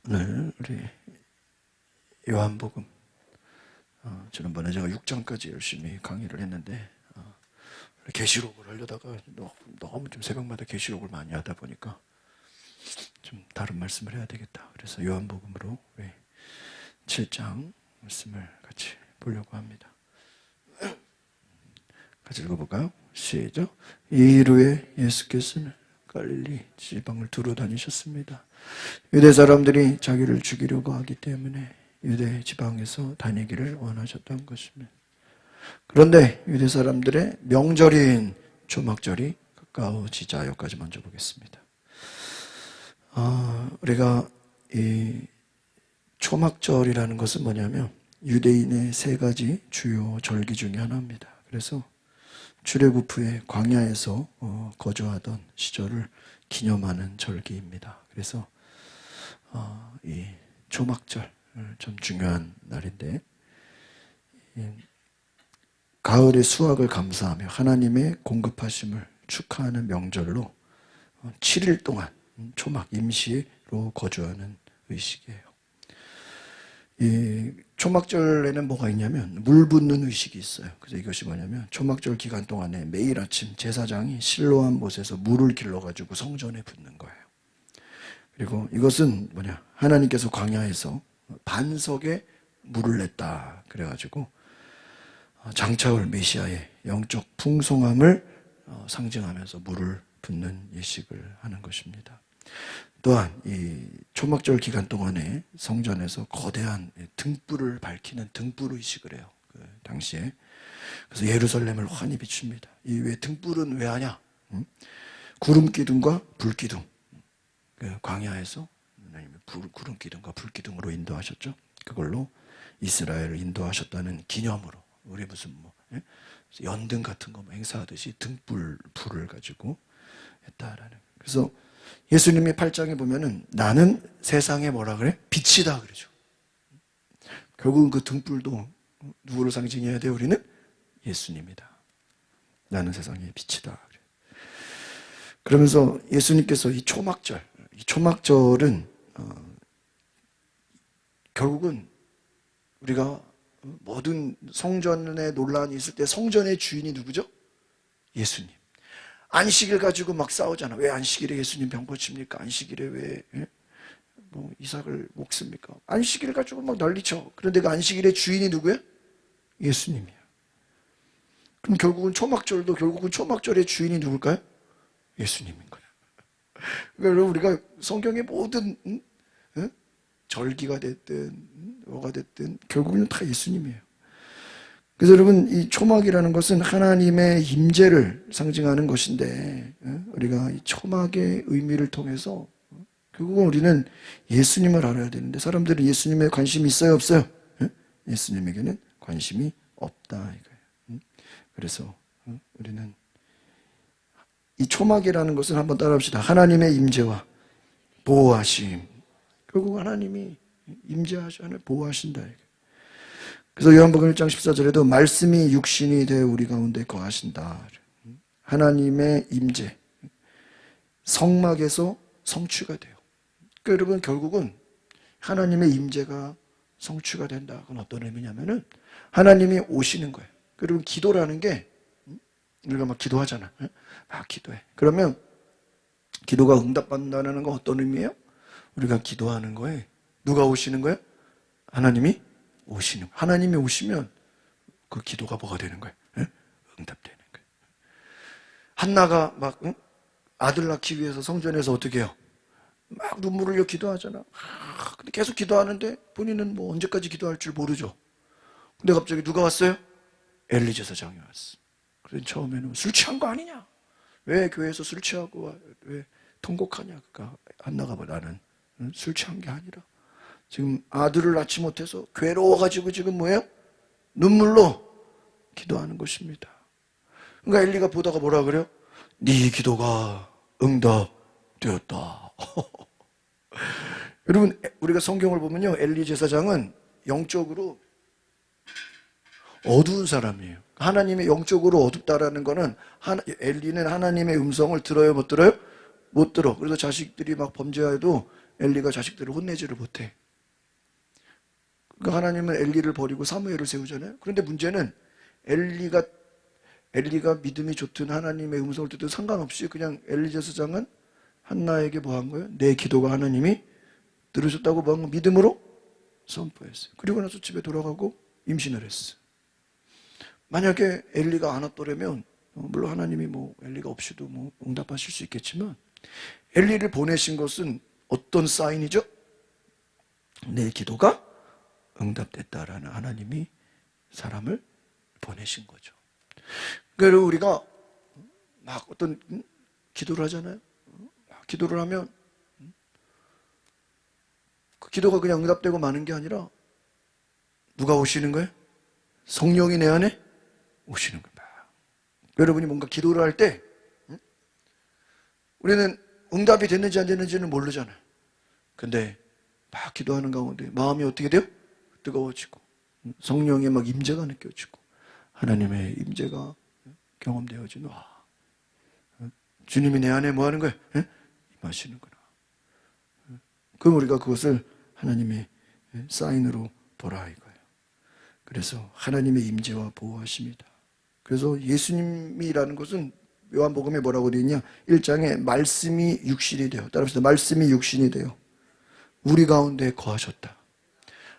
오늘 우리 요한복음, 지난번에 제가 6장까지 열심히 강의를 했는데 계시록을 하려다가 너무 좀 새벽마다 계시록을 많이 하다 보니까 좀 다른 말씀을 해야 되겠다. 그래서 요한복음으로 우리 7장 말씀을 같이 보려고 합니다. 같이 읽어볼까요? 시작. 이 일 후에 예수께서는 갈릴리 지방을 두루 다니셨습니다. 유대 사람들이 자기를 죽이려고 하기 때문에 유대 지방에서 다니기를 원하셨던 것입니다. 그런데 유대 사람들의 명절인 초막절이 가까워지자. 여기까지 먼저 보겠습니다. 우리가 이 초막절이라는 것은 뭐냐면 유대인의 세 가지 주요 절기 중에 하나입니다. 그래서 출애굽 후에 광야에서 거주하던 시절을 기념하는 절기입니다. 그래서 이 초막절 좀 중요한 날인데, 가을의 수확을 감사하며 하나님의 공급하심을 축하하는 명절로 7일 동안 초막 임시로 거주하는 의식이에요. 이 초막절에는 뭐가 있냐면 물 붓는 의식이 있어요. 그래서 이것이 뭐냐면 초막절 기간 동안에 매일 아침 제사장이 실로암 못에서 물을 길러가지고 성전에 붓는 거예요. 그리고 이것은 뭐냐, 하나님께서 광야에서 반석에 물을 냈다 그래가지고 장차올 메시아의 영적 풍성함을 상징하면서 물을 붓는 예식을 하는 것입니다. 또한 이 초막절 기간 동안에 성전에서 거대한 등불을 밝히는 등불 의식을 해요. 그 당시에. 그래서 예루살렘을 환히 비춥니다. 이 왜 등불은 왜 하냐? 구름 기둥과 불 기둥. 그 광야에서 하나님이 구름 기둥과 불 기둥으로 인도하셨죠. 그걸로 이스라엘을 인도하셨다는 기념으로 우리 무슨 연등 같은 거 행사하듯이 불을 가지고 했다라는. 그래서 예수님이 8장에 보면은 나는 세상에 뭐라 그래? 빛이다 그러죠. 결국은 그 등불도 누구를 상징해야 돼요? 우리는 예수님이다. 나는 세상의 빛이다. 그러면서 예수님께서 이 초막절은 결국은 우리가 모든 성전에 논란이 있을 때 성전의 주인이 누구죠? 예수님. 안식일 가지고 막 싸우잖아. 왜 안식일에 예수님 병 고칩니까? 안식일에 왜 이삭을 먹습니까? 안식일 가지고 막 난리쳐. 그런데 그 안식일의 주인이 누구야? 예수님이야. 그럼 결국은 초막절의 주인이 누굴까요? 예수님인 거야. 그러니까 우리가 성경의 모든 절기가 됐든 뭐가 됐든 결국은 다 예수님이에요. 그래서 여러분, 이 초막이라는 것은 하나님의 임재를 상징하는 것인데, 우리가 이 초막의 의미를 통해서 결국은 우리는 예수님을 알아야 되는데, 사람들은 예수님에 관심이 있어요, 없어요? 예수님에게는 관심이 없다 이거예요. 그래서 우리는 이 초막이라는 것은 한번 따라합시다. 하나님의 임재와 보호하심. 결국 하나님이 임재하시는 보호하신다 이거예요. 그래서 요한복음 1장 14절에도 말씀이 육신이 되어 우리 가운데 거하신다. 하나님의 임재, 성막에서 성취가 돼요. 그러니까 여러분, 결국은 하나님의 임재가 성취가 된다. 그건 어떤 의미냐면은 하나님이 오시는 거예요. 그리고 기도라는 게 우리가 막 기도하잖아. 막 기도해. 그러면 기도가 응답받는다는 건 어떤 의미예요? 우리가 기도하는 거에 누가 오시는 거예요? 하나님이 오시는. 하나님이 오시면 그 기도가 뭐가 되는 거예요? 응답되는 거예요. 한나가 막 아들 낳기 위해서 성전에서 어떻게 해요? 막 눈물 흘려 기도하잖아. 근데 계속 기도하는데 본인은 뭐 언제까지 기도할 줄 모르죠. 근데 갑자기 누가 왔어요? 엘리 제사장이 왔어. 그래서 처음에는 술 취한 거 아니냐? 왜 교회에서 술 취하고 왜 통곡하냐? 그러니까 한나가 뭐 나는 술 취한 게 아니라 지금 아들을 낳지 못해서 괴로워가지고 지금 뭐예요? 눈물로 기도하는 것입니다. 그러니까 엘리가 보다가 뭐라 그래요? 네 기도가 응답되었다. 여러분, 우리가 성경을 보면요, 엘리 제사장은 영적으로 어두운 사람이에요. 하나님의 영적으로 어둡다라는 거는 엘리는 하나님의 음성을 들어요, 못 들어요? 못 들어. 그래서 자식들이 막 범죄해도 엘리가 자식들을 혼내지를 못해. 그러니까 하나님은 엘리를 버리고 사무엘을 세우잖아요. 그런데 문제는 엘리가 믿음이 좋든 하나님의 음성을 듣든 상관없이 그냥 엘리 제사장은 한나에게 뭐 한 거예요? 내 기도가 하나님이 들으셨다고 뭐 한 거 믿음으로 선포했어요. 그리고 나서 집에 돌아가고 임신을 했어요. 만약에 엘리가 안 왔더라면 물론 하나님이 뭐 엘리가 없이도 뭐 응답하실 수 있겠지만 엘리를 보내신 것은 어떤 사인이죠? 내 기도가 응답됐다라는 하나님이 사람을 보내신 거죠. 그래서 우리가 막 어떤 기도를 하잖아요. 기도를 하면 그 기도가 그냥 응답되고 마는 게 아니라 누가 오시는 거예요? 성령이 내 안에 오시는 거예요. 여러분이 뭔가 기도를 할 때 우리는 응답이 됐는지 안 됐는지는 모르잖아요. 근데 막 기도하는 가운데 마음이 어떻게 돼요? 뜨거워지고 성령의 막 임재가 느껴지고 하나님의 임재가 경험되어지는 주님이 내 안에 뭐 하는 거예요? 임하시는구나. 그럼 우리가 그것을 하나님의 사인으로 보라 이거예요. 그래서 하나님의 임재와 보호하십니다. 그래서 예수님이라는 것은 요한복음에 뭐라고 되어 있냐? 1장에 말씀이 육신이 되어, 따라합시다. 말씀이 육신이 되어 우리 가운데 거하셨다.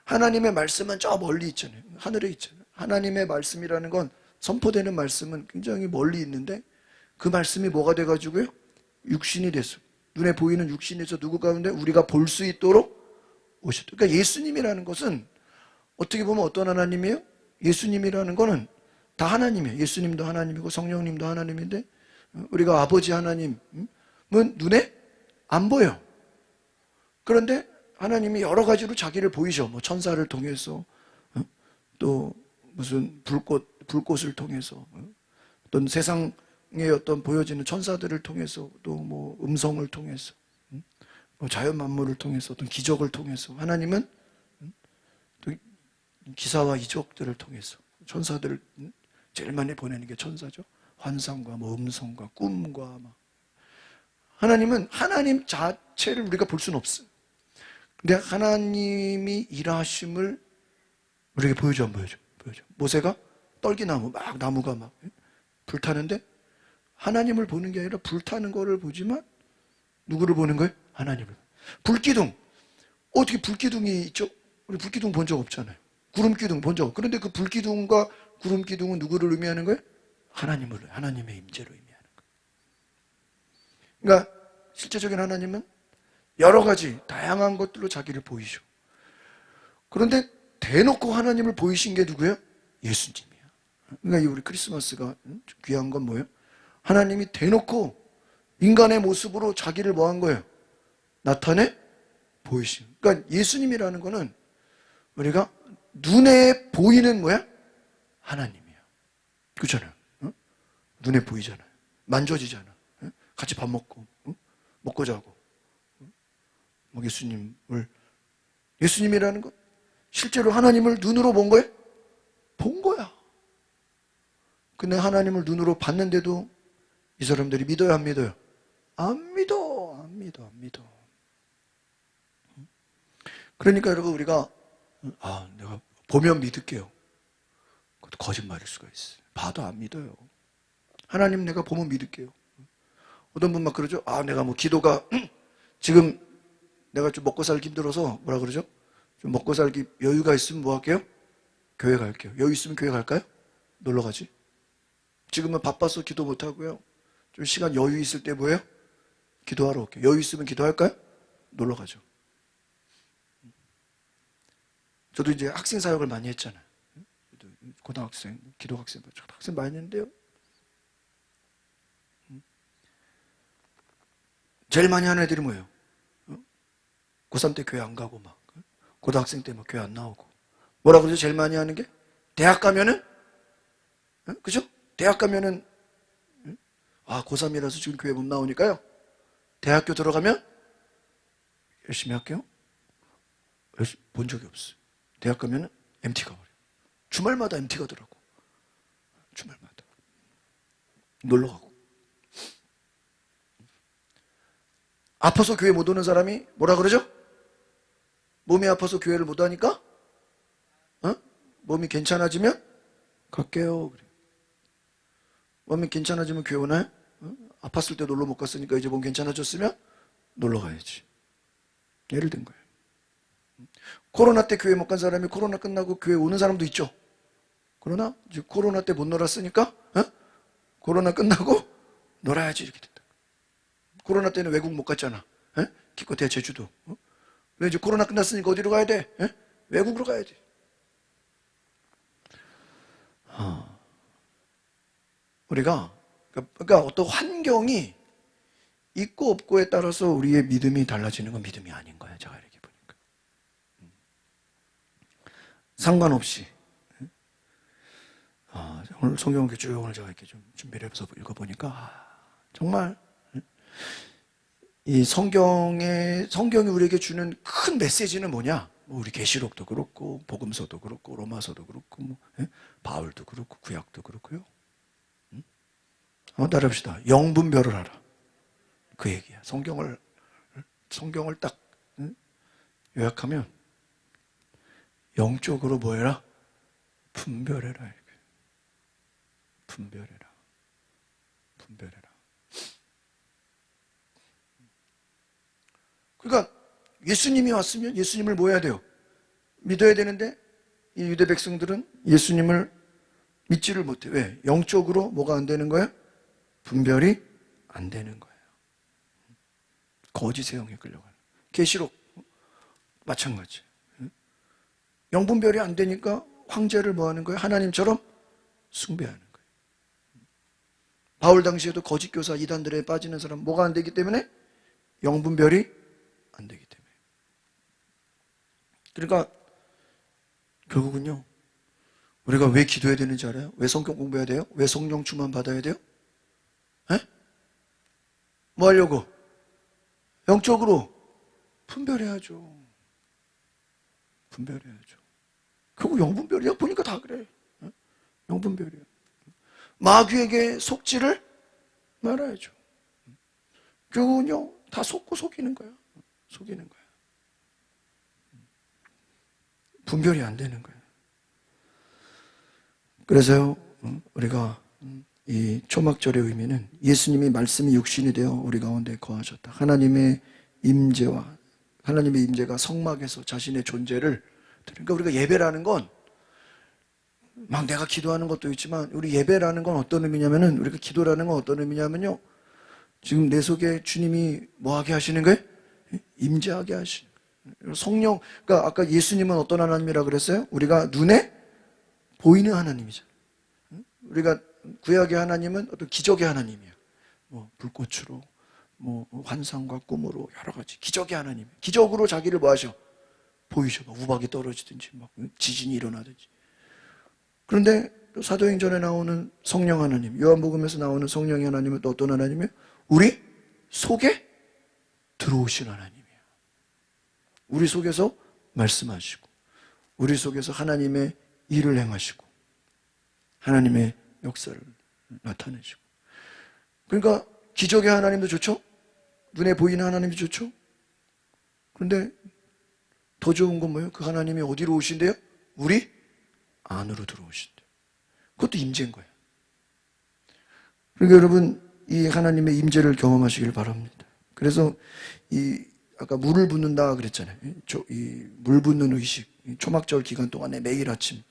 하나님의 말씀은 저 멀리 있잖아요. 하늘에 있잖아요. 하나님의 말씀이라는 건 선포되는 말씀은 굉장히 멀리 있는데 그 말씀이 뭐가 돼가지고요? 육신이 됐어요. 눈에 보이는 육신에서 누구 가운데 우리가 볼 수 있도록 오셨다. 그러니까 예수님이라는 것은 어떻게 보면 어떤 하나님이에요? 예수님이라는 거는 다 하나님이에요. 예수님도 하나님이고 성령님도 하나님인데 우리가 아버지 하나님은 눈에 안 보여. 그런데 하나님이 여러 가지로 자기를 보이죠. 뭐 천사를 통해서 또 무슨 불꽃을 통해서 어떤 세상에 어떤 보여지는 천사들을 통해서 또 뭐 음성을 통해서 뭐 자연 만물을 통해서 어떤 기적을 통해서 하나님은 또 기사와 이적들을 통해서 천사들을 제일 많이 보내는 게 천사죠. 환상과 뭐 음성과 꿈과 막 하나님은 하나님 자체를 우리가 볼 수는 없어요. 근데 하나님이 일하심을 우리에게 보여줘 안 보여줘? 보여줘. 모세가 떨기나무 막 나무가 막 불타는데 하나님을 보는 게 아니라 불타는 거를 보지만 누구를 보는 거예요? 하나님을. 불기둥 어떻게 불기둥이 있죠? 우리 불기둥 본 적 없잖아요. 구름기둥 본 적 없고 그런데 그 불기둥과 구름기둥은 누구를 의미하는 거예요? 하나님을, 하나님의 임재로 의미하는 거예요. 그러니까 실제적인 하나님은 여러 가지 다양한 것들로 자기를 보이죠. 그런데 대놓고 하나님을 보이신 게 누구예요? 예수님이야. 그러니까 우리 크리스마스가 귀한 건 뭐예요? 하나님이 대놓고 인간의 모습으로 자기를 뭐 한 거예요? 나타내 보이신. 그러니까 예수님이라는 거는 우리가 눈에 보이는 뭐야? 하나님이야. 그렇잖아요. 눈에 보이잖아요. 만져지잖아. 같이 밥 먹고 먹고 자고 예수님이라는 건 실제로 하나님을 눈으로 본 거예요? 본 거야. 근데 하나님을 눈으로 봤는데도 이 사람들이 믿어요, 안 믿어요? 안 믿어, 안 믿어, 안 믿어. 그러니까 여러분 우리가 내가 보면 믿을게요. 그것도 거짓말일 수가 있어요. 봐도 안 믿어요. 하나님 내가 보면 믿을게요. 어떤 분 막 그러죠. 내가 뭐 기도가 지금 내가 좀 먹고 살기 힘들어서 뭐라 그러죠? 좀 먹고 살기 여유가 있으면 뭐 할게요? 교회 갈게요. 여유 있으면 교회 갈까요? 놀러 가지. 지금은 바빠서 기도 못 하고요. 좀 시간 여유 있을 때 뭐예요? 기도하러 올게요. 여유 있으면 기도할까요? 놀러 가죠. 저도 이제 학생 사역을 많이 했잖아요. 고등학생, 기도학생, 학생 많이 했는데요. 제일 많이 하는 애들이 뭐예요? 고3 때 교회 안 가고 막 고등학생 때 막 교회 안 나오고 뭐라 그러죠? 제일 많이 하는 게? 대학 가면은 그죠? 대학 가면은 고3이라서 지금 교회 못 나오니까요. 대학교 들어가면 열심히 할게요. 본 적이 없어요. 대학 가면은 MT 가버려요. 주말마다 MT 가더라고. 주말마다 놀러 가고 아파서 교회 못 오는 사람이 뭐라 그러죠? 몸이 아파서 교회를 못 하니까 몸이 괜찮아지면 갈게요. 그래. 몸이 괜찮아지면 교회 오나요? 아팠을 때 놀러 못 갔으니까 이제 몸 괜찮아졌으면 놀러 가야지. 예를 든 거예요. 코로나 때 교회 못 간 사람이 코로나 끝나고 교회 오는 사람도 있죠. 그러나 이제 코로나 때 못 놀았으니까 코로나 끝나고 놀아야지 이렇게 된다. 코로나 때는 외국 못 갔잖아. 기껏해야 제주도. 왜 이제 코로나 끝났으니까 어디로 가야 돼? 외국으로 가야 돼. 우리가 그러니까 어떤 환경이 있고 없고에 따라서 우리의 믿음이 달라지는 건 믿음이 아닌 거야. 제가 이렇게 보니까 상관없이 오늘 성경을 이렇게 쭉 오늘 제가 이렇게 좀 준비를 해서 읽어보니까 정말 이 성경이 우리에게 주는 큰 메시지는 뭐냐? 우리 계시록도 그렇고 복음서도 그렇고 로마서도 그렇고 바울도 그렇고 구약도 그렇고요. 한번 따라합시다. 영분별을 하라. 그 얘기야. 성경을 딱 요약하면 영적으로 뭐 해라? 분별해라. 분별해라. 그러니까 예수님이 왔으면 예수님을 뭐 해야 돼요? 믿어야 되는데 이 유대 백성들은 예수님을 믿지를 못해. 왜? 영적으로 뭐가 안 되는 거야? 분별이 안 되는 거예요. 거짓의 영에 끌려가는. 계시록 마찬가지. 영분별이 안 되니까 황제를 뭐 하는 거예요? 하나님처럼 숭배하는 거예요. 바울 당시에도 거짓 교사 이단들에 빠지는 사람 뭐가 안 되기 때문에? 영분별이 안 되기 때문에. 그러니까 결국은요, 우리가 왜 기도해야 되는지 알아요? 왜 성경 공부해야 돼요? 왜 성령 충만 받아야 돼요? 뭐 하려고? 영적으로 분별해야죠. 결국 영분별이야. 보니까 다 그래. 영분별이야. 마귀에게 속지를 말아야죠. 결국은요, 다 속고 속이는 거야. 분별이 안 되는 거예요. 그래서요, 우리가 이 초막절의 의미는 예수님이 말씀이 육신이 되어 우리 가운데 거하셨다. 하나님의 임재가 성막에서 자신의 존재를, 그러니까 우리가 예배라는 건 막 내가 기도하는 것도 있지만 우리 예배라는 건 어떤 의미냐면은, 우리가 기도라는 건 어떤 의미냐면요, 지금 내 속에 주님이 뭐 하게 하시는 거예요? 임재하게 하시는 거예요. 성령, 그러니까 아까 예수님은 어떤 하나님이라 그랬어요? 우리가 눈에 보이는 하나님이잖아요. 우리가 구약의 하나님은 어떤 기적의 하나님이에요. 뭐 불꽃으로, 뭐 환상과 꿈으로 여러 가지 기적의 하나님. 기적으로 자기를 뭐 하셔? 보이셔. 막 우박이 떨어지든지, 막 지진이 일어나든지. 그런데 또 사도행전에 나오는 성령 하나님, 요한복음에서 나오는 성령의 하나님은 또 어떤 하나님이에요? 우리 속에 들어오신 하나님이에요. 우리 속에서 말씀하시고, 우리 속에서 하나님의 일을 행하시고, 하나님의 역사를 나타내시고. 그러니까 기적의 하나님도 좋죠? 눈에 보이는 하나님도 좋죠? 그런데 더 좋은 건 뭐예요? 그 하나님이 어디로 오신대요? 우리 안으로 들어오신대요. 그것도 임재인 거예요. 그러니까 여러분, 이 하나님의 임재를 경험하시길 바랍니다. 그래서 아까 물을 붓는다 그랬잖아요. 이 물 붓는 의식, 초막절 기간 동안에 매일 아침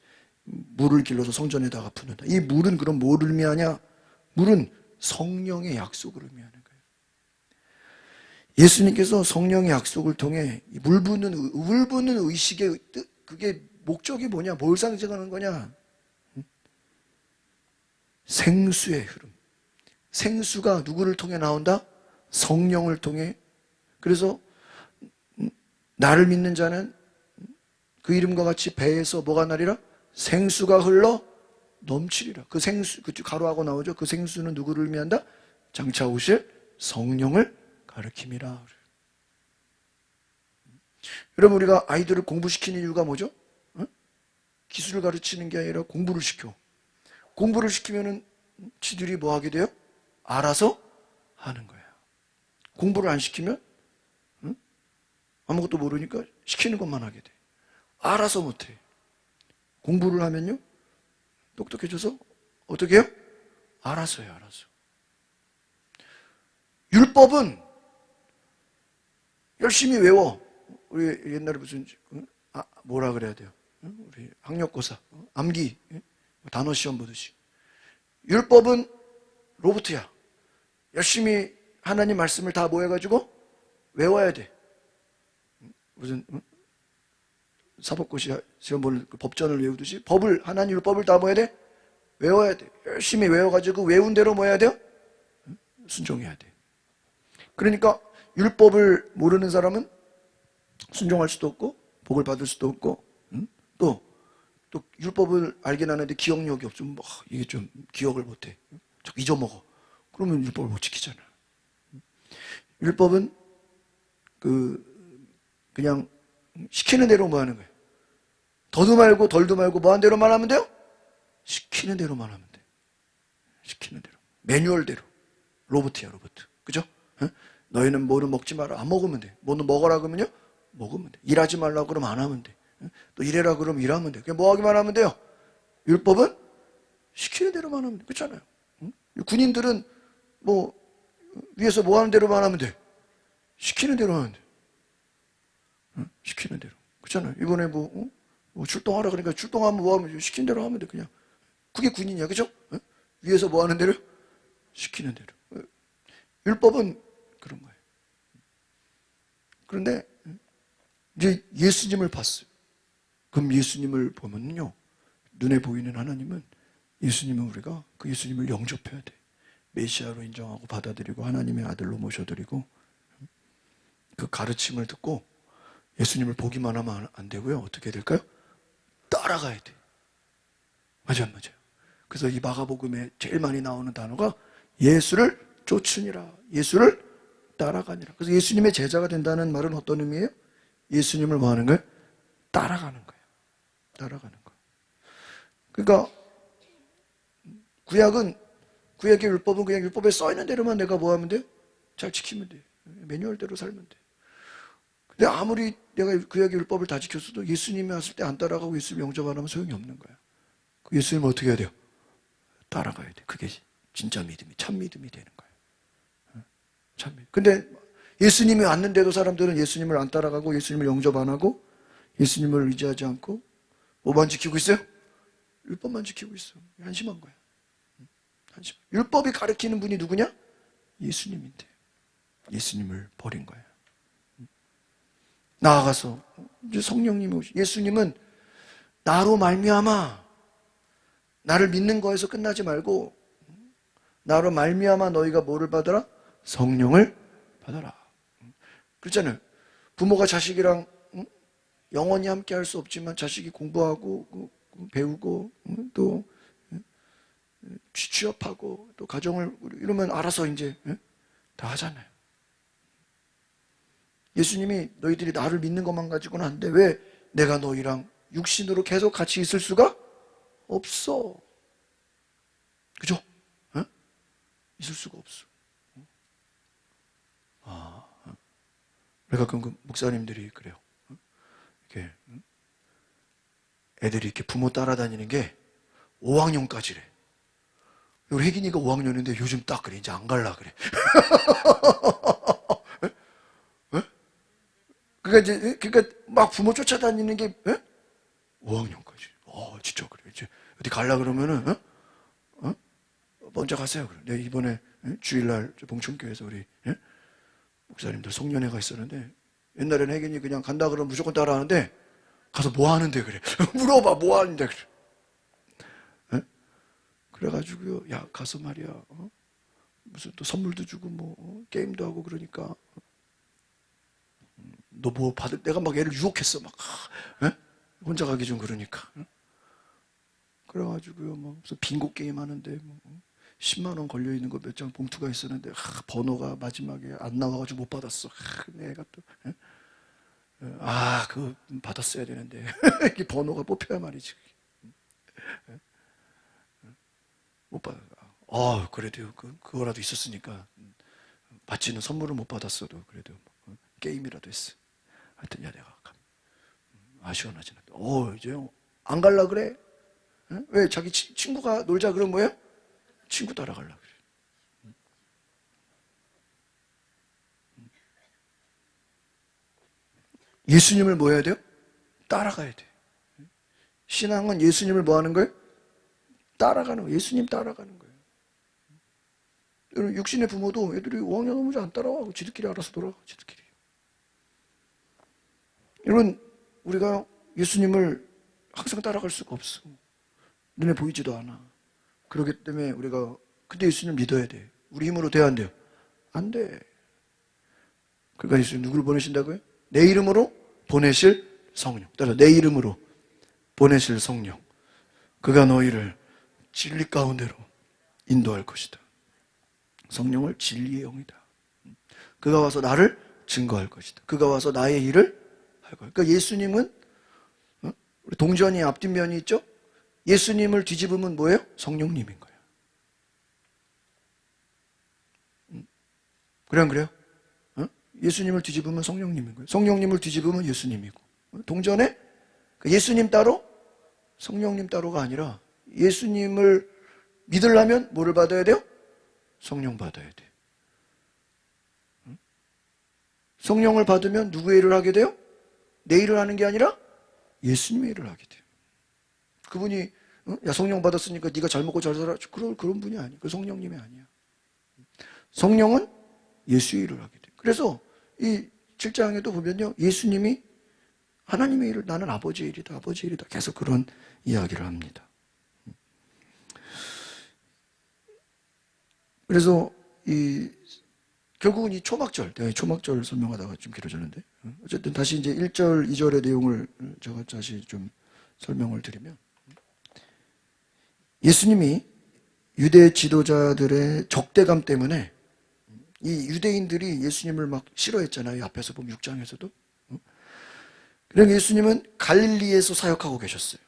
물을 길러서 성전에다가 붓는다. 이 물은 그럼 뭘 의미하냐? 물은 성령의 약속을 의미하는 거예요. 예수님께서 성령의 약속을 통해 물 붓는 의식의 뜻, 그게 목적이 뭐냐? 뭘 상징하는 거냐? 생수의 흐름. 생수가 누구를 통해 나온다? 성령을 통해. 그래서 나를 믿는 자는 그 이름과 같이 배에서 뭐가 나리라? 생수가 흘러 넘치리라. 그 생수, 그 가로하고 나오죠. 그 생수는 누구를 의미한다? 장차 오실 성령을 가리킴이라. 여러분, 우리가 아이들을 공부시키는 이유가 뭐죠? 기술을 가르치는 게 아니라 공부를 시켜. 공부를 시키면은 지들이 뭐 하게 돼요? 알아서 하는 거예요. 공부를 안 시키면 아무것도 모르니까 시키는 것만 하게 돼. 알아서 못해. 공부를 하면요, 똑똑해져서 어떻게 해요? 알아서 해요, 알아서. 율법은 열심히 외워. 우리 옛날에 무슨 뭐라 그래야 돼요? 우리 학력고사, 암기, 단어 시험 보듯이. 율법은 로봇이야. 열심히 하나님 말씀을 다 모여가지고 외워야 돼. 무슨 사법고시 시험 보는 법전을 외우듯이 법을, 하나님 율법을 다 뭐해야 돼? 외워야 돼. 열심히 외워가지고 외운 대로 뭐 해야 돼요? 순종해야 돼. 그러니까 율법을 모르는 사람은 순종할 수도 없고 복을 받을 수도 없고, 또 율법을 알긴 하는데 기억력이 없으면 이게 좀 기억을 못해. 자꾸 잊어먹어. 그러면 율법을 못 지키잖아. 율법은 그냥 시키는 대로 뭐 하는 거예요? 더도 말고 덜도 말고 뭐 하는 대로만 하면 돼요? 시키는 대로만 하면 돼. 시키는 대로. 매뉴얼대로. 로봇이야, 로봇. 그죠? 너희는 뭐는 먹지 마라. 안 먹으면 돼. 뭐는 먹어라 그러면요? 먹으면 돼. 일하지 말라 그러면 안 하면 돼. 또 일해라 그러면 일하면 돼. 그냥 뭐 하기만 하면 돼요? 율법은 시키는 대로만 하면 돼. 그렇잖아요. 군인들은 뭐 위에서 뭐 하는 대로만 하면 돼. 시키는 대로 하면 돼. 시키는 대로. 그렇잖아요. 이번에 뭐 출동하라 그러니까 출동하면 뭐 하면 시키는 대로 하면 돼. 그냥. 그게 군인이야. 그죠? 위에서 뭐 하는 대로? 시키는 대로. 율법은 그런 거예요. 그런데 이제 예수님을 봤어요. 그럼 예수님을 보면요, 눈에 보이는 하나님은, 예수님은 우리가 그 예수님을 영접해야 돼. 메시아로 인정하고 받아들이고 하나님의 아들로 모셔드리고, 그 가르침을 듣고 예수님을 보기만 하면 안 되고요. 어떻게 해야 될까요? 따라가야 돼. 맞아요, 맞아요. 그래서 이 마가복음에 제일 많이 나오는 단어가 예수를 쫓으니라, 예수를 따라가니라. 그래서 예수님의 제자가 된다는 말은 어떤 의미예요? 예수님을 뭐 하는 거예요? 따라가는 거예요. 따라가는 거. 그러니까 구약의 율법은 그냥 율법에 써 있는 대로만 내가 뭐 하면 돼요? 잘 지키면 돼. 매뉴얼대로 살면 돼. 근데 아무리 내가 구약의 율법을 다 지켰어도 예수님이 왔을 때 안 따라가고 예수님 영접 안 하면 소용이 없는 거야. 그 예수님을 어떻게 해야 돼요? 따라가야 돼. 그게 진짜 믿음이, 참 믿음이 되는 거예요. 참 믿음. 근데 예수님이 왔는데도 사람들은 예수님을 안 따라가고 예수님을 영접 안 하고 예수님을 의지하지 않고 뭐만 지키고 있어요? 율법만 지키고 있어. 한심한 거야. 한심. 율법이 가르치는 분이 누구냐? 예수님인데 예수님을 버린 거야. 나아가서 이제 성령님이 오시. 예수님은 나로 말미암아, 나를 믿는 거에서 끝나지 말고 나로 말미암아 너희가 뭐를 받아라? 성령을 받아라. 그렇잖아요. 부모가 자식이랑 영원히 함께 할 수 없지만 자식이 공부하고 배우고 또 취업하고 또 가정을 이러면 알아서 이제 다 하잖아요. 예수님이 너희들이 나를 믿는 것만 가지고는 안 돼. 왜? 내가 너희랑 육신으로 계속 같이 있을 수가 없어. 그죠? 있을 수가 없어. 그러니까 그 목사님들이 그래요. 이렇게 애들이 이렇게 부모 따라다니는 게 5학년까지래. 우리 혜gin이가 5학년인데 요즘 딱 그래. 이제 안 갈라 그래. 그러니까 막 부모 쫓아다니는 게 5학년까지. 진짜 그래. 이제 어디 갈라 그러면은 먼저 가세요. 그래. 내가 이번에 주일날 봉천교회에서 우리 목사님들 송년회가 있었는데 옛날에는 혜gin이 그냥 간다 그러면 무조건 따라하는데 가서 뭐 하는데 그래. 물어봐 뭐 하는데 그래. 그래가지고요, 야 가서 말이야 무슨 또 선물도 주고 뭐 게임도 하고 그러니까 너 뭐 받을, 내가 막 얘를 유혹했어 막 혼자 가기 좀 그러니까. 그래가지고요 뭐 무슨 빙고 게임 하는데 뭐 10만 원 걸려 있는 거 몇 장 봉투가 있었는데 번호가 마지막에 안 나와가지고 못 받았어. 내가 또 그거 받았어야 되는데 이게 번호가 뽑혀야 말이지. 못 받아. 그래도 그거라도 있었으니까 받지는 선물을 못 받았어도 그래도 게임이라도 했어. 하여튼 야 내가 시원하지. 이제 안 갈라 그래? 왜? 자기 친구가 놀자 그런 거예요? 친구 따라갈라 그래. 예수님을 뭐 해야 돼요? 따라가야 돼. 신앙은 예수님을 뭐 하는 거예요? 따라가는 거예요. 예수님 따라가는 거예요. 여러분, 육신의 부모도 애들이 5학년 넘으지 안 따라와. 지들끼리 알아서 돌아가. 지들끼리. 여러분, 우리가 예수님을 항상 따라갈 수가 없어. 눈에 보이지도 않아. 그렇기 때문에 우리가 근데 예수님 믿어야 돼. 우리 힘으로 돼야 안 돼요? 안 돼. 그러니까 예수님 누구를 보내신다고요? 내 이름으로 보내실 성령. 따라서 내 이름으로 보내실 성령. 그가 너희를 진리 가운데로 인도할 것이다. 성령을 진리의 영이다. 그가 와서 나를 증거할 것이다. 그가 와서 나의 일을 할 거야. 그러니까 예수님은 우리 동전이 앞뒷면이 있죠? 예수님을 뒤집으면 뭐예요? 성령님인 거예요. 그래 안 그래요? 예수님을 뒤집으면 성령님인 거예요. 성령님을 뒤집으면 예수님이고. 동전에 예수님 따로 성령님 따로가 아니라 예수님을 믿으려면 뭐를 받아야 돼요? 성령 받아야 돼. 성령을 받으면 누구의 일을 하게 돼요? 내 일을 하는 게 아니라 예수님의 일을 하게 돼요. 그분이 야 성령 받았으니까 네가 잘 먹고 잘 살아. 그런 분이 아니에요. 그 성령님이 아니야. 성령은 예수의 일을 하게 돼요. 그래서 이 7장에도 보면요. 예수님이 하나님의 일을 나는 아버지의 일이다. 아버지의 일이다. 계속 그런 이야기를 합니다. 그래서 결국은 이 초막절, 내가 이 초막절 설명하다가 좀 길어졌는데 어쨌든 다시 이제 1절, 2절의 내용을 제가 다시 좀 설명을 드리면 예수님이 유대 지도자들의 적대감 때문에 이 유대인들이 예수님을 막 싫어했잖아요. 앞에서 보면 6장에서도. 그러니까 예수님은 갈릴리에서 사역하고 계셨어요.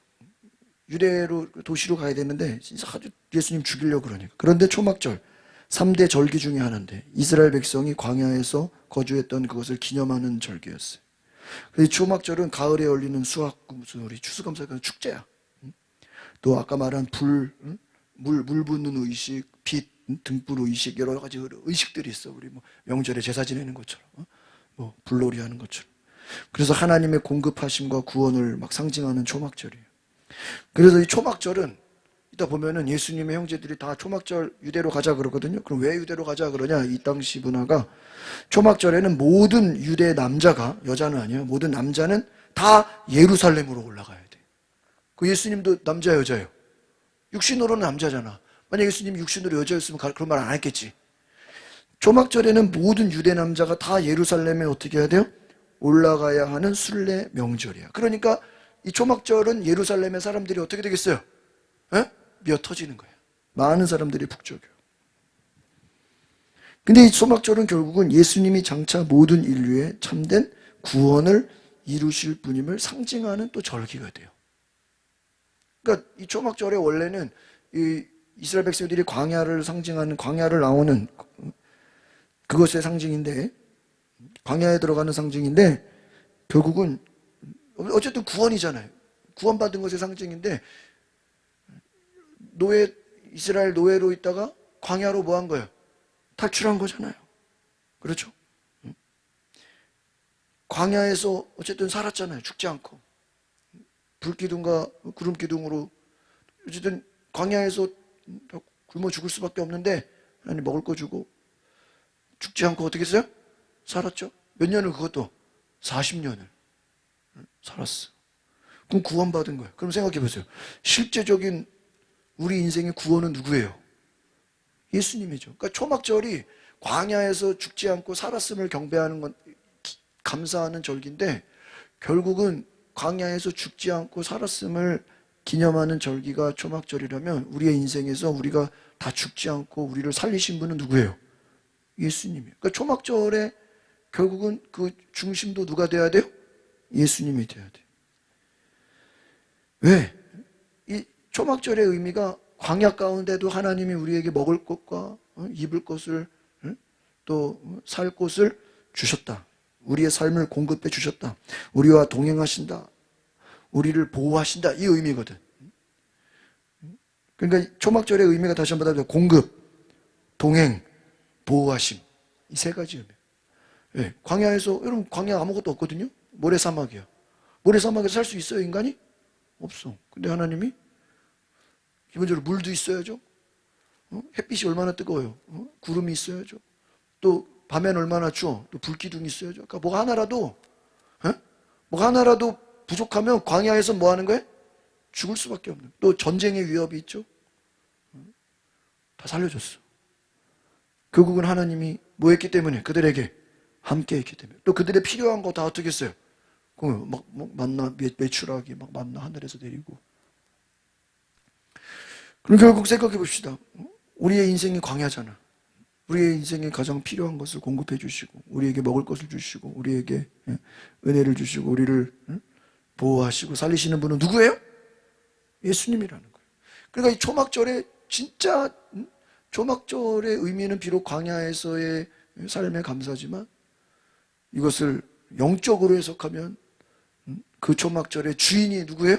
유대로 도시로 가야 되는데 진짜 아주 예수님 죽이려고 그러니까. 그런데 초막절 3대 절기 중에 하나인데 이스라엘 백성이 광야에서 거주했던 그것을 기념하는 절기였어요. 그래서 초막절은 가을에 열리는 우리 추수감사절 축제야. 또 아까 말한 물 붓는 의식, 빛, 등불 의식, 여러 가지 의식들이 있어. 우리 뭐 명절에 제사 지내는 것처럼, 뭐 불놀이 하는 것처럼. 그래서 하나님의 공급하심과 구원을 막 상징하는 초막절이에요. 그래서 이 초막절은 이따 보면은 예수님의 형제들이 다 초막절 유대로 가자 그러거든요. 그럼 왜 유대로 가자 그러냐? 이 당시 문화가 초막절에는 모든 유대 남자가, 여자는 아니에요. 모든 남자는 다 예루살렘으로 올라가야 돼. 그 예수님도 남자 여자예요. 육신으로는 남자잖아. 만약 예수님이 육신으로 여자였으면 그런 말 안 했겠지. 초막절에는 모든 유대 남자가 다 예루살렘에 어떻게 해야 돼요? 올라가야 하는 순례 명절이야. 그러니까 이 초막절은 예루살렘의 사람들이 어떻게 되겠어요? 미어 터지는 거예요. 많은 사람들이 북적여요. 근데 이 초막절은 결국은 예수님이 장차 모든 인류의 참된 구원을 이루실 분임을 상징하는 또 절기가 돼요. 그러니까 이 초막절에 원래는 이 이스라엘 백성들이 광야를 상징하는, 광야를 나오는 그것의 상징인데, 광야에 들어가는 상징인데 결국은 어쨌든 구원이잖아요. 구원받은 것의 상징인데 이스라엘 노예로 있다가 광야로 뭐 한 거예요? 탈출한 거잖아요. 그렇죠? 광야에서 어쨌든 살았잖아요. 죽지 않고. 불기둥과 구름기둥으로 어쨌든 광야에서 굶어 죽을 수밖에 없는데 하나님 먹을 거 주고 죽지 않고 어떻게 했어요? 살았죠. 몇 년을 그것도 40년을 살았어. 그럼 구원받은 거예요. 그럼 생각해 보세요. 실제적인 우리 인생의 구원은 누구예요? 예수님이죠. 그러니까 초막절이 광야에서 죽지 않고 살았음을 경배하는 건 감사하는 절기인데 결국은 광야에서 죽지 않고 살았음을 기념하는 절기가 초막절이라면 우리의 인생에서 우리가 다 죽지 않고 우리를 살리신 분은 누구예요? 예수님이에요. 그러니까 초막절에 결국은 그 중심도 누가 돼야 돼요? 예수님이 돼야 돼요. 왜? 이 초막절의 의미가 광야 가운데도 하나님이 우리에게 먹을 것과 입을 것을 또 살 곳을 주셨다. 우리의 삶을 공급해 주셨다. 우리와 동행하신다. 우리를 보호하신다. 이 의미거든. 그러니까 초막절의 의미가 다시 한번 말하면 공급, 동행, 보호하심. 이 세 가지 의미. 네, 광야에서, 여러분 광야 아무것도 없거든요. 모래사막이야. 모래사막에서 살 수 있어요, 인간이? 없어. 근데 하나님이 기본적으로 물도 있어야죠. 햇빛이 얼마나 뜨거워요. 구름이 있어야죠. 또 밤에는 얼마나 추워. 또 불기둥이 있어야죠. 그러니까 뭐가 하나라도 부족하면 광야에서 뭐 하는 거예요? 죽을 수밖에 없는. 또 전쟁의 위협이 있죠. 다 살려줬어. 결국은 하나님이 뭐 했기 때문에? 그들에게 함께 했기 때문에. 또 그들의 필요한 거 다 어떻게 했어요? 막 만나, 메추라기 막 만나 하늘에서 내리고. 그럼 결국 생각해 봅시다. 우리의 인생이 광야잖아. 우리의 인생에 가장 필요한 것을 공급해 주시고, 우리에게 먹을 것을 주시고, 우리에게 은혜를 주시고, 우리를 보호하시고 살리시는 분은 누구예요? 예수님이라는 거예요. 그러니까 이 초막절에 진짜 초막절의 의미는 비록 광야에서의 삶의 감사지만 이것을 영적으로 해석하면 그 초막절의 주인이 누구예요?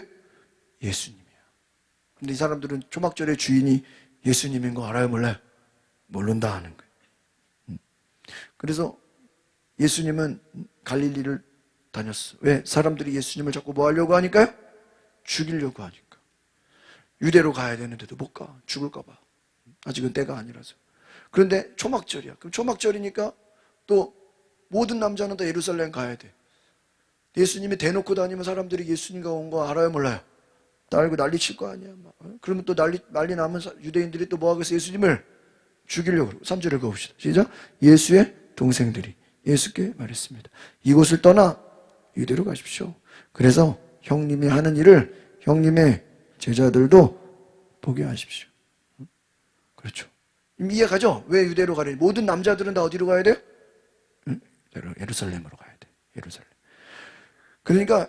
예수님이야. 근데 이 사람들은 초막절의 주인이 예수님인 거 알아요, 몰라요? 모른다 하는 거예요. 그래서 예수님은 갈릴리를 다녔어. 왜? 사람들이 예수님을 자꾸 뭐 하려고 하니까요? 죽이려고 하니까. 유대로 가야 되는데도 못 가. 죽을까 봐. 아직은 때가 아니라서. 그런데 초막절이야. 그럼 초막절이니까 또 모든 남자는 다 예루살렘 가야 돼. 예수님이 대놓고 다니면 사람들이 예수님과 온 거 알아요, 몰라요? 다 알고 난리 칠 거 아니야. 그러면 또 난리 나면 유대인들이 또 뭐 하겠어? 예수님을 죽이려고 그러고. 3절을 읽어봅시다. 시작. 예수의 동생들이 예수께 말했습니다. 이곳을 떠나 유대로 가십시오. 그래서 형님이 하는 일을 형님의 제자들도 보게 하십시오. 그렇죠. 이해가죠? 왜 유대로 가래? 모든 남자들은 다 어디로 가야 돼요? 예루살렘으로 가야 돼. 예루살렘. 그러니까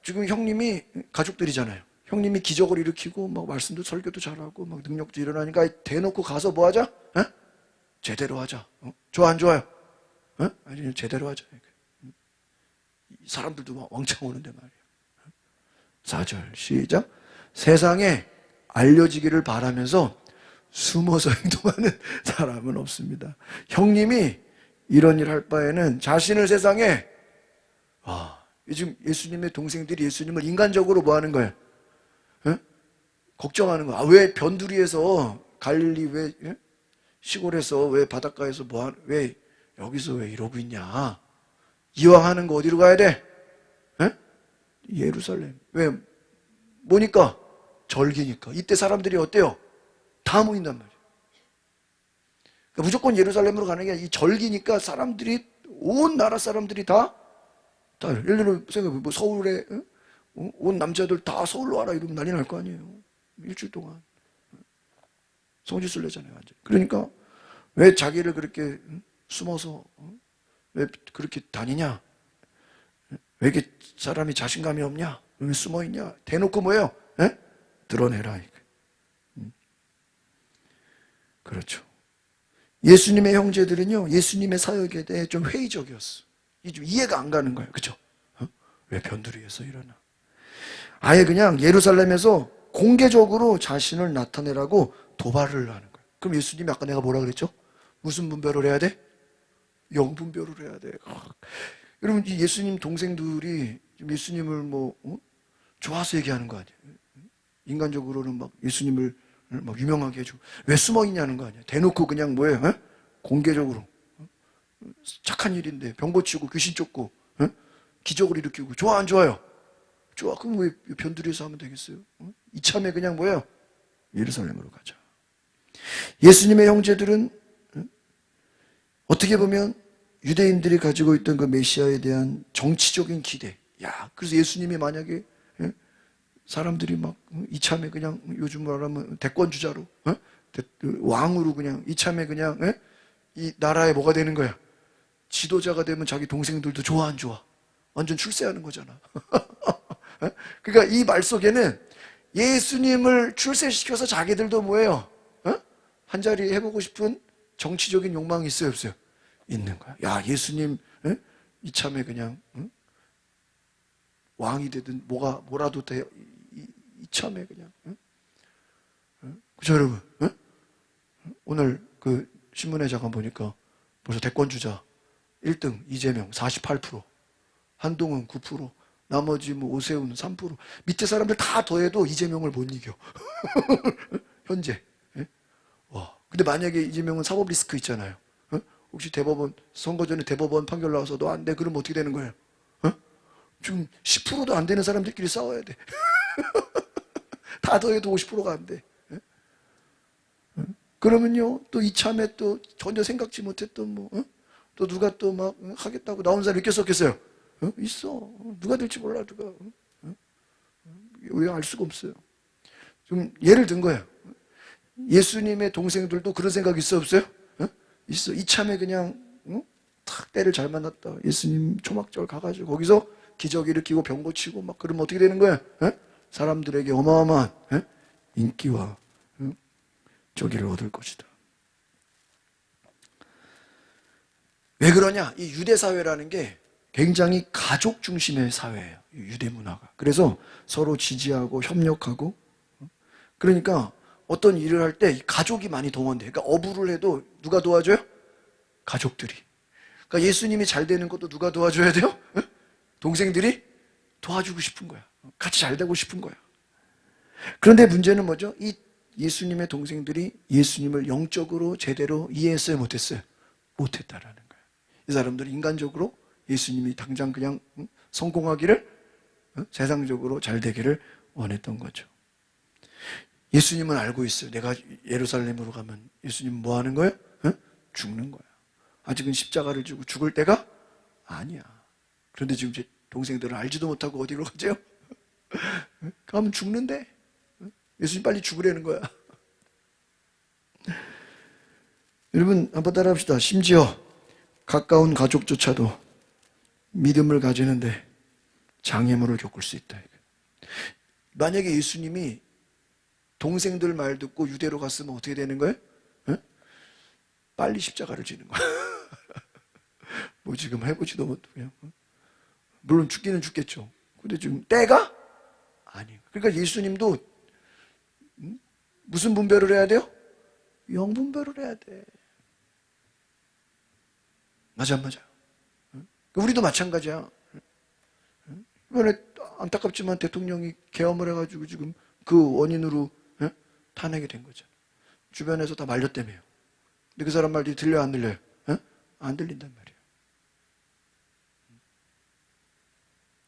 지금 형님이 가족들이잖아요. 형님이 기적을 일으키고 막 말씀도 설교도 잘하고 막 능력도 일어나니까 대놓고 가서 뭐 하자? 제대로 하자. 좋아 안 좋아요? 아니 제대로 하자. 사람들도 막 왕창 오는데 말이야. 4절 시작. 세상에 알려지기를 바라면서 숨어서 행동하는 사람은 없습니다. 형님이 이런 일 할 바에는 자신을 세상에 지금 예수님의 동생들이 예수님을 인간적으로 뭐 하는 거예요? 걱정하는 거야. 왜 변두리에서 갈릴리 왜 시골에서 왜 바닷가에서 왜 여기서 왜 이러고 있냐? 이왕 하는 거 어디로 가야 돼? 예루살렘. 왜? 뭐니까? 절기니까. 이때 사람들이 어때요? 다 모인단 말이에요. 그러니까 무조건 예루살렘으로 가는 게 아니라 이 절기니까 사람들이 온 나라 사람들이 다 예를 들어 생각해 뭐 서울에 온 남자들 다 서울로 와라 이러면 난리 날 거 아니에요. 일주일 동안 성지순 내잖아요. 완전. 그러니까 왜 자기를 그렇게 숨어서 왜 그렇게 다니냐? 왜 이렇게 사람이 자신감이 없냐? 왜 숨어 있냐? 대놓고 뭐예요? 드러내라. 그렇죠. 예수님의 형제들은요, 예수님의 사역에 대해 좀 회의적이었어. 이게 좀 이해가 안 가는 거예요. 그죠? 왜 변두리에서 일어나? 아예 그냥 예루살렘에서 공개적으로 자신을 나타내라고 도발을 하는 거예요. 그럼 예수님이 아까 내가 뭐라 그랬죠? 무슨 분별을 해야 돼? 영분별을 해야 돼. 여러분, 이 예수님 동생들이 예수님을 좋아서 얘기하는 거 아니에요? 인간적으로는 막 예수님을 막 유명하게 해주고 왜 숨어 있냐는 거 아니야. 대놓고 그냥 뭐예요? 공개적으로 착한 일인데 병 고치고 귀신 쫓고 기적을 일으키고 좋아 안 좋아요? 좋아. 그럼 왜 변두리에서 하면 되겠어요? 이참에 그냥 뭐예요? 예루살렘으로 가자. 예수님의 형제들은 어떻게 보면 유대인들이 가지고 있던 그 메시아에 대한 정치적인 기대. 그래서 예수님이 만약에 사람들이 막 이참에 그냥 요즘 말하면 대권 주자로 왕으로 그냥 이참에 그냥 이 나라에 뭐가 되는 거야? 지도자가 되면 자기 동생들도 좋아 안 좋아? 완전 출세하는 거잖아. 그러니까 이 말 속에는 예수님을 출세시켜서 자기들도 뭐예요? 한 자리 해보고 싶은 정치적인 욕망이 있어요 없어요? 있는 거야. 예수님 이참에 그냥 응? 왕이 되든 뭐라도 돼. 이참에 그냥 응? 그죠 여러분? 응? 오늘 그 신문에 잠깐 보니까 벌써 대권 주자 1등 이재명 48%, 한동훈 9%, 나머지 뭐 오세훈 3%. 밑에 사람들 다 더해도 이재명을 못 이겨. 현재. 예? 와. 근데 만약에 이재명은 사법 리스크 있잖아요. 어? 혹시 대법원 선거 전에 대법원 판결 나와서 너 안 돼. 그러면 어떻게 되는 거예요? 어? 지금 10%도 안 되는 사람들끼리 싸워야 돼. 다 더해도 50%가 안 돼. 예? 그러면요, 또 이참에 또 전혀 생각지 못했던 뭐, 어? 또 누가 또 막 하겠다고 나온 사람이 있겠어요? 어? 있어. 누가 될지 몰라, 누가. 어? 왜 알 수가 없어요. 좀 예를 든 거예요. 예수님의 동생들도 그런 생각 있어, 없어요? 어? 있어. 이참에 그냥, 탁 때를 잘 만났다. 예수님 초막절 가가지고 거기서 기적 일으키고 병 고치고 막 그러면 어떻게 되는 거야? 어? 사람들에게 어마어마한 인기와 저기를 얻을 것이다. 왜 그러냐? 이 유대 사회라는 게 굉장히 가족 중심의 사회예요. 유대 문화가. 그래서 서로 지지하고 협력하고 그러니까 어떤 일을 할 때 가족이 많이 동원돼. 그러니까 어부를 해도 누가 도와줘요? 가족들이. 그러니까 예수님이 잘 되는 것도 누가 도와줘야 돼요? 동생들이 도와주고 싶은 거야. 같이 잘 되고 싶은 거야. 그런데 문제는 뭐죠? 이 예수님의 동생들이 예수님을 영적으로 제대로 이해했어요? 못했어요? 못했다라는 거예요. 이 사람들은 인간적으로 예수님이 당장 그냥 성공하기를, 세상적으로 잘 되기를 원했던 거죠. 예수님은 알고 있어요. 내가 예루살렘으로 가면 예수님 뭐 하는 거예요? 죽는 거야. 아직은 십자가를 지고 죽을 때가 아니야. 그런데 지금 제 동생들은 알지도 못하고 어디로 가죠? 가면 죽는데 예수님 빨리 죽으려는 거야. 여러분 한번 따라합시다. 심지어 가까운 가족조차도 믿음을 가지는데 장애물을 겪을 수 있다. 만약에 예수님이 동생들 말 듣고 유대로 갔으면 어떻게 되는 거예요? 빨리 십자가를 지는 거야. 뭐 지금 해보지도 못하고 그냥. 물론 죽기는 죽겠죠. 근데 지금 때가 아니에요. 그러니까 예수님도 무슨 분별을 해야 돼요? 영분별을 해야 돼. 맞아, 안 맞아? 우리도 마찬가지야. 이번에 안타깝지만 대통령이 계엄을 해가지고 지금 그 원인으로 탄핵이 된 거죠. 주변에서 다 말렸다며요. 근데 그 사람 말이 들려요, 안 들려요? 안 들린단 말이에요.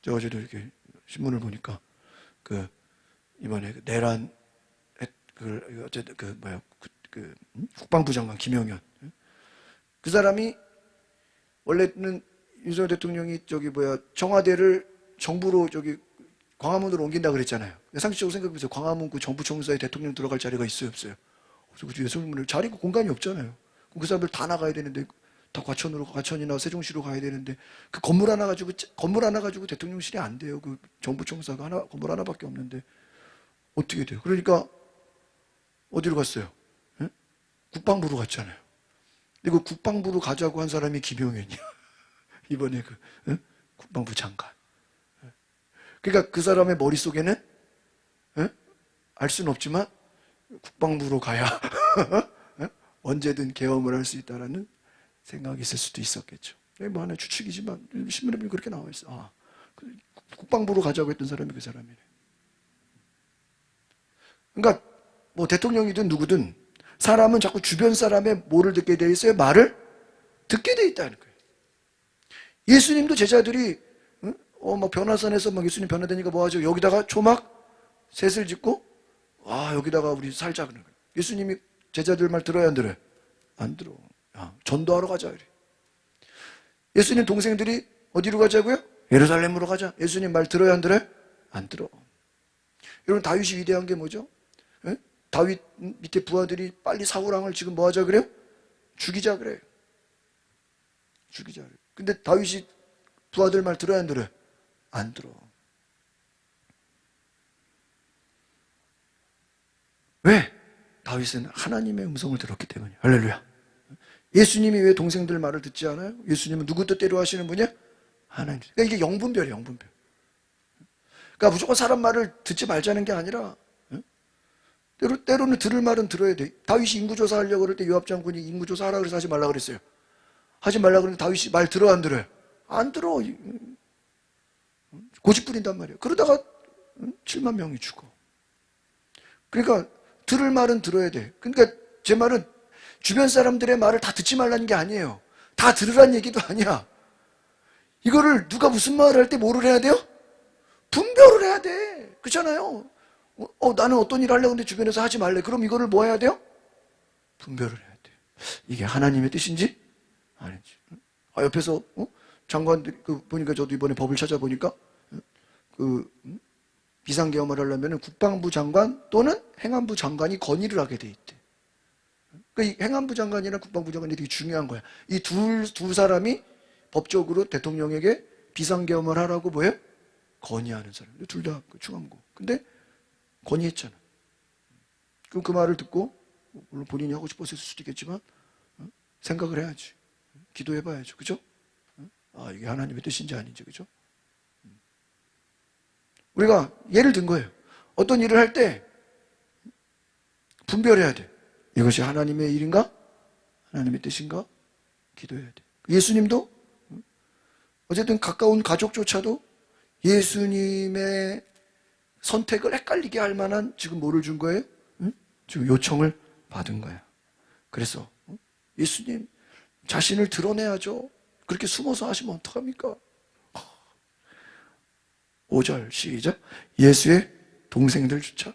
저 어제도 이렇게 신문을 보니까 이번에 내란 어쨌든 국방부 장관 김영현 그 사람이 원래는 윤석열 대통령이 청와대를 정부로 광화문으로 옮긴다 그랬잖아요. 상식적으로 생각해보세요. 광화문 그 정부청사에 대통령 들어갈 자리가 있어요, 없어요? 그 예술문을 자리가 공간이 없잖아요. 그 사람들 다 나가야 되는데 다 과천이나 세종시로 가야 되는데 그 건물 하나 가지고 대통령실이 안 돼요. 그 정부청사가 건물 하나밖에 없는데 어떻게 돼요? 그러니까 어디로 갔어요? 국방부로 갔잖아요. 근데 그 국방부로 가자고 한 사람이 김용현이야. 이번에 국방부 장관. 그러니까 그 사람의 머릿속에는 알 수는 없지만 국방부로 가야 언제든 계엄을 할 수 있다는 생각이 있을 수도 있었겠죠. 뭐 하나 추측이지만 신문에 보면 그렇게 나와 있어. 국방부로 가자고 했던 사람이 그 사람이네. 그러니까 뭐 대통령이든 누구든 사람은 자꾸 주변 사람의 뭐를 듣게 돼 있어요? 말을 듣게 돼 있다는 거예요. 예수님도 제자들이 막 변화산에서 막 예수님 변화되니까 뭐 하죠? 여기다가 초막 셋을 짓고 여기다가 우리 살자 그러는 거예요. 예수님이 제자들 말 들어야 안 들어요? 안 들어. 전도하러 가자 그래. 예수님 동생들이 어디로 가자고요? 예루살렘으로 가자. 예수님 말 들어야 안 들어요? 안 들어. 여러분 다윗이 위대한 게 뭐죠? 다윗 밑에 부하들이 빨리 사울왕을 지금 뭐 하자 그래요? 죽이자 그래요. 죽이자 그래요. 근데 다윗이 부하들 말 들어야 안 들어요? 안 들어. 왜? 다윗은 하나님의 음성을 들었기 때문이에요. 할렐루야. 예수님이 왜 동생들 말을 듣지 않아요? 예수님은 누구 뜻대로 하시는 분이야? 하나님. 그러니까 이게 영분별이에요, 영분별. 그러니까 무조건 사람 말을 듣지 말자는 게 아니라, 때로는 들을 말은 들어야 돼. 다윗이 인구조사 하려고 그럴 때 요압 장군이 인구조사 하라 그래서 하지 말라 그랬어요. 하지 말라 그러는데 다윗이 말 들어 안 들어요? 안 들어. 고집 부린단 말이에요. 그러다가 7만 명이 죽어. 그러니까 들을 말은 들어야 돼. 그러니까 제 말은 주변 사람들의 말을 다 듣지 말라는 게 아니에요. 다 들으란 얘기도 아니야. 이거를 누가 무슨 말을 할 때 뭐를 해야 돼요? 분별을 해야 돼. 그렇잖아요. 나는 어떤 일을 하려고 하는데 주변에서 하지 말래. 그럼 이거를 뭐 해야 돼요? 분별을 해야 돼. 이게 하나님의 뜻인지 아닌지. 옆에서 장관들 보니까 저도 이번에 법을 찾아보니까 비상계엄을 하려면 국방부 장관 또는 행안부 장관이 건의를 하게 돼 있대. 그러니까 이 행안부 장관이나 국방부 장관이 되게 중요한 거야. 이 두 사람이 법적으로 대통령에게 비상계엄을 하라고 뭐예요? 건의하는 사람. 둘 다 충암고. 근데 건의했잖아. 그럼 그 말을 듣고 물론 본인이 하고 싶었을 수도 있겠지만 생각을 해야지. 기도해봐야죠. 그죠? 이게 하나님의 뜻인지 아닌지. 그죠? 우리가 예를 든 거예요. 어떤 일을 할 때 분별해야 돼. 이것이 하나님의 일인가? 하나님의 뜻인가? 기도해야 돼. 예수님도 어쨌든 가까운 가족조차도 예수님의 선택을 헷갈리게 할 만한 지금 뭐를 준 거예요? 지금 요청을 받은 거야. 그래서 예수님 자신을 드러내야죠. 그렇게 숨어서 하시면 어떡합니까? 5절 시작. 예수의 동생들조차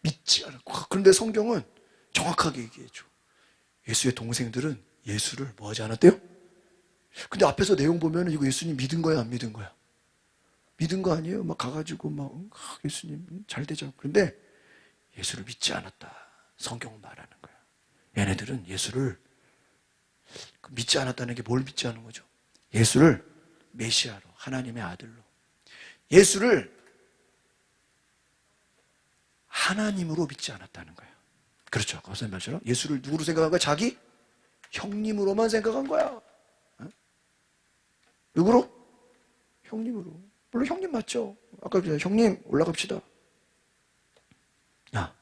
믿지 않았고. 그런데 성경은 정확하게 얘기해줘. 예수의 동생들은 예수를 뭐 하지 않았대요? 근데 앞에서 내용 보면 이거 예수님 믿은 거야, 안 믿은 거야? 믿은 거 아니에요? 막 가가지고 예수님 잘 되자. 그런데 예수를 믿지 않았다. 성경은 말하는 거야. 얘네들은 예수를 믿지 않았다는 게 뭘 믿지 않은 거죠? 예수를 메시아로, 하나님의 아들로. 예수를 하나님으로 믿지 않았다는 거야. 그렇죠. 아까 선생님 말처럼 예수를 누구로 생각한 거야? 자기 형님으로만 생각한 거야. 누구로? 형님으로. 물론 형님 맞죠. 아까 형님 올라갑시다. 야,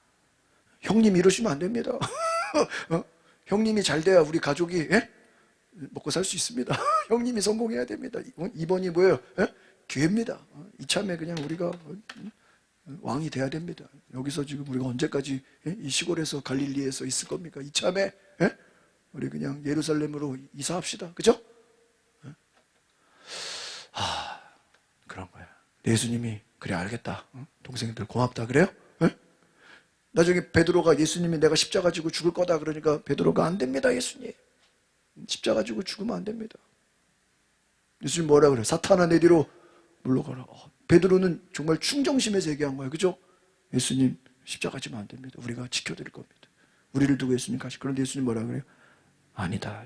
형님 이러시면 안 됩니다. 형님이 잘 돼야 우리 가족이 먹고 살 수 있습니다. 형님이 성공해야 됩니다. 이번이 뭐예요? 기회입니다. 이참에 그냥 우리가 왕이 돼야 됩니다. 여기서 지금 우리가 언제까지 이 시골에서 갈릴리에서 있을 겁니까? 이참에 우리 그냥 예루살렘으로 이사합시다. 그죠? 그런 거야. 예수님이 그래 알겠다. 동생들 고맙다 그래요? 나중에 베드로가 예수님이 내가 십자가 지고 죽을 거다 그러니까 베드로가 안 됩니다 예수님. 십자가 지고 죽으면 안 됩니다. 예수님 뭐라 그래요? 사탄아 내 뒤로 물러가라. 베드로는 정말 충정심에서 얘기한 거예요. 그죠? 예수님 십자가 지면 안 됩니다. 우리가 지켜드릴 겁니다. 우리를 두고 예수님 가시. 그런데 예수님 뭐라 그래요? 아니다.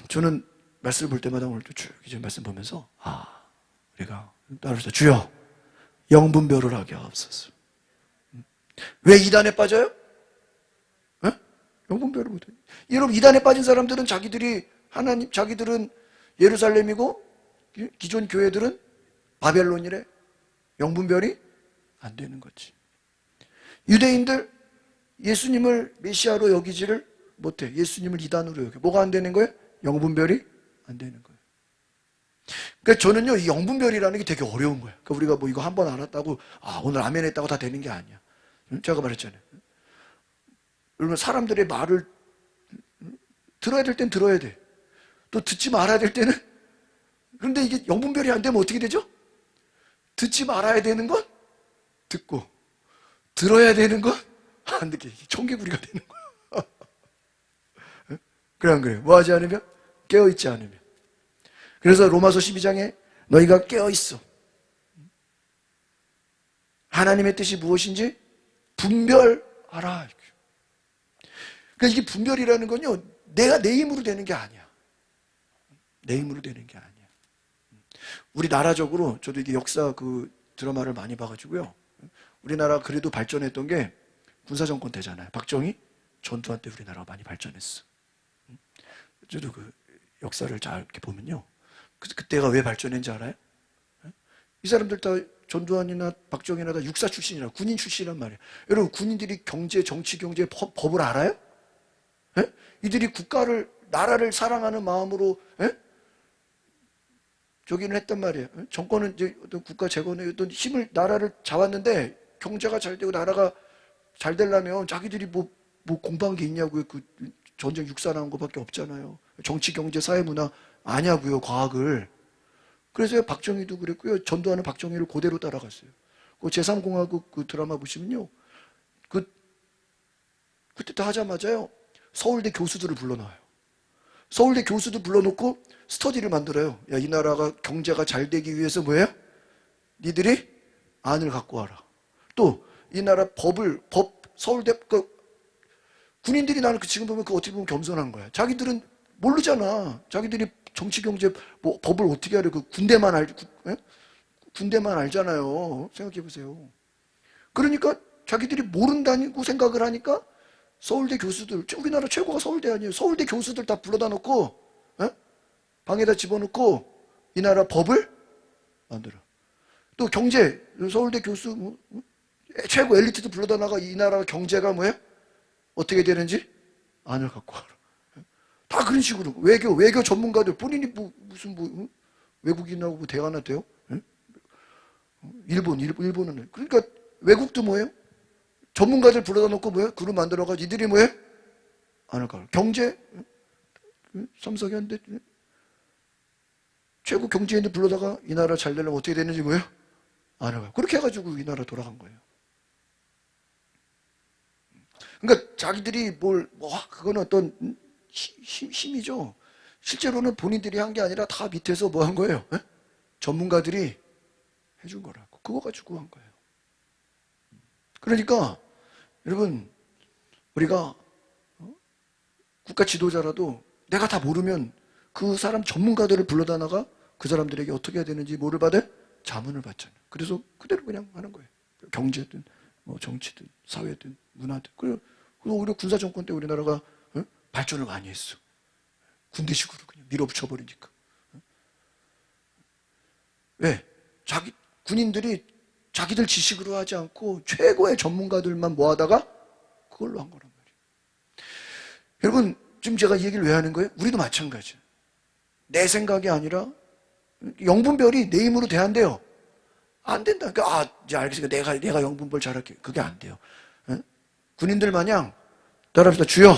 저는 말씀을 볼 때마다 오늘도 쭉 이제 말씀 보면서 우리가 따라서 주여 영분별을 하게 하옵소서. 왜 이단에 빠져요? 영분별을 못해. 여러분 이단에 빠진 사람들은 자기들은 예루살렘이고 기존 교회들은 바벨론이래. 영분별이 안 되는 거지. 유대인들 예수님을 메시아로 여기지를 못해. 예수님을 이단으로 여겨. 뭐가 안 되는 거예요? 영분별이 안 되는 거예요. 그러니까 저는요, 이 영분별이라는 게 되게 어려운 거예요. 그러니까 우리가 뭐 이거 한 번 알았다고, 오늘 아멘 했다고 다 되는 게 아니야. 제가 말했잖아요. 여러분, 사람들의 말을 들어야 될 땐 들어야 돼. 또 듣지 말아야 될 때는, 그런데 이게 영분별이 안 되면 어떻게 되죠? 듣지 말아야 되는 건 듣고, 들어야 되는 건 안 듣게. 청개구리가 되는 거야. 그래, 안 그래요? 뭐 하지 않으면? 깨어있지 않으면. 그래서 로마서 12장에 너희가 깨어있어. 하나님의 뜻이 무엇인지 분별하라. 그러니까 이게 분별이라는 건요, 내가 내 힘으로 되는 게 아니야. 내 힘으로 되는 게 아니야. 우리 나라적으로, 저도 이게 역사 드라마를 많이 봐가지고요. 우리나라 그래도 발전했던 게 군사정권 때잖아요. 박정희 전두환 때 우리나라가 많이 발전했어. 저도 역사를 잘 이렇게 보면요. 그때가 왜 발전했는지 알아요? 이 사람들 다 전두환이나 박정희나 다 육사 출신이라 군인 출신이란 말이에요. 여러분 군인들이 경제, 정치, 경제 법을 알아요? 예? 이들이 국가를 나라를 사랑하는 마음으로 저기는 했단 말이에요. 정권은 이제 어떤 국가 재건에 어떤 힘을 나라를 잡았는데 경제가 잘 되고 나라가 잘 되려면 자기들이 뭐 공부한 게 있냐고요. 그 전쟁 육사 나온 것밖에 없잖아요. 정치, 경제, 사회, 문화 아냐고요. 과학을. 그래서 박정희도 그랬고요. 전두환은 박정희를 그대로 따라갔어요. 그 제3공화국 그 드라마 보시면요. 그때 다 하자마자요. 서울대 교수들을 불러놔요. 서울대 교수들 불러놓고 스터디를 만들어요. 야, 이 나라가 경제가 잘 되기 위해서 뭐예요? 니들이 안을 갖고 와라. 또 이 나라 서울대 군인들이 나는 지금 보면 어떻게 보면 겸손한 거야. 자기들은 모르잖아. 자기들이 정치 경제 법을 어떻게 알아요? 군대만 알잖아요. 생각해 보세요. 그러니까 자기들이 모른다고 생각을 하니까 서울대 교수들, 우리나라 최고가 서울대 아니에요. 서울대 교수들 다 불러다 놓고 방에다 집어넣고 이 나라 법을 만들어. 또 경제, 서울대 교수 최고 엘리트도 불러다 나가 이 나라 경제가 뭐예요? 어떻게 되는지 안을 갖고 와라. 다 그런 식으로 외교 전문가들 본인이 무슨 외국인하고 대화나 돼요? 일본은 그러니까 외국도 뭐예요? 전문가들 불러다 놓고 뭐예요? 그룹 만들어가지고 이들이 뭐예요? 안을 갖고 경제 삼성현대 최고 경제인들 불러다가 이 나라 잘 되려면 어떻게 되는지 뭐예요? 안을 갖고 그렇게 해가지고 이 나라 돌아간 거예요. 그러니까 자기들이 그거는 어떤 힘이죠. 실제로는 본인들이 한 게 아니라 다 밑에서 뭐 한 거예요? 전문가들이 해준 거라고. 그거 가지고 한 거예요. 그러니까 여러분 우리가 국가 지도자라도 내가 다 모르면 그 사람 전문가들을 불러다나가 그 사람들에게 어떻게 해야 되는지 뭐를 받아요? 자문을 받잖아요. 그래서 그대로 그냥 하는 거예요. 경제든 정치든 사회든 문화든. 그리고 오히려 군사정권 때 우리나라가 발전을 많이 했어. 군대식으로 그냥 밀어붙여버리니까. 왜? 군인들이 자기들 지식으로 하지 않고 최고의 전문가들만 모아다가 그걸로 한 거란 말이에요. 여러분, 지금 제가 이 얘기를 왜 하는 거예요? 우리도 마찬가지예요. 내 생각이 아니라 영분별이 내 힘으로 대한대요. 안 된다. 그러니까 이제 알겠으니까 내가 영분별 잘할게. 그게 안 돼요. 군인들 마냥 따라합시다. 주여,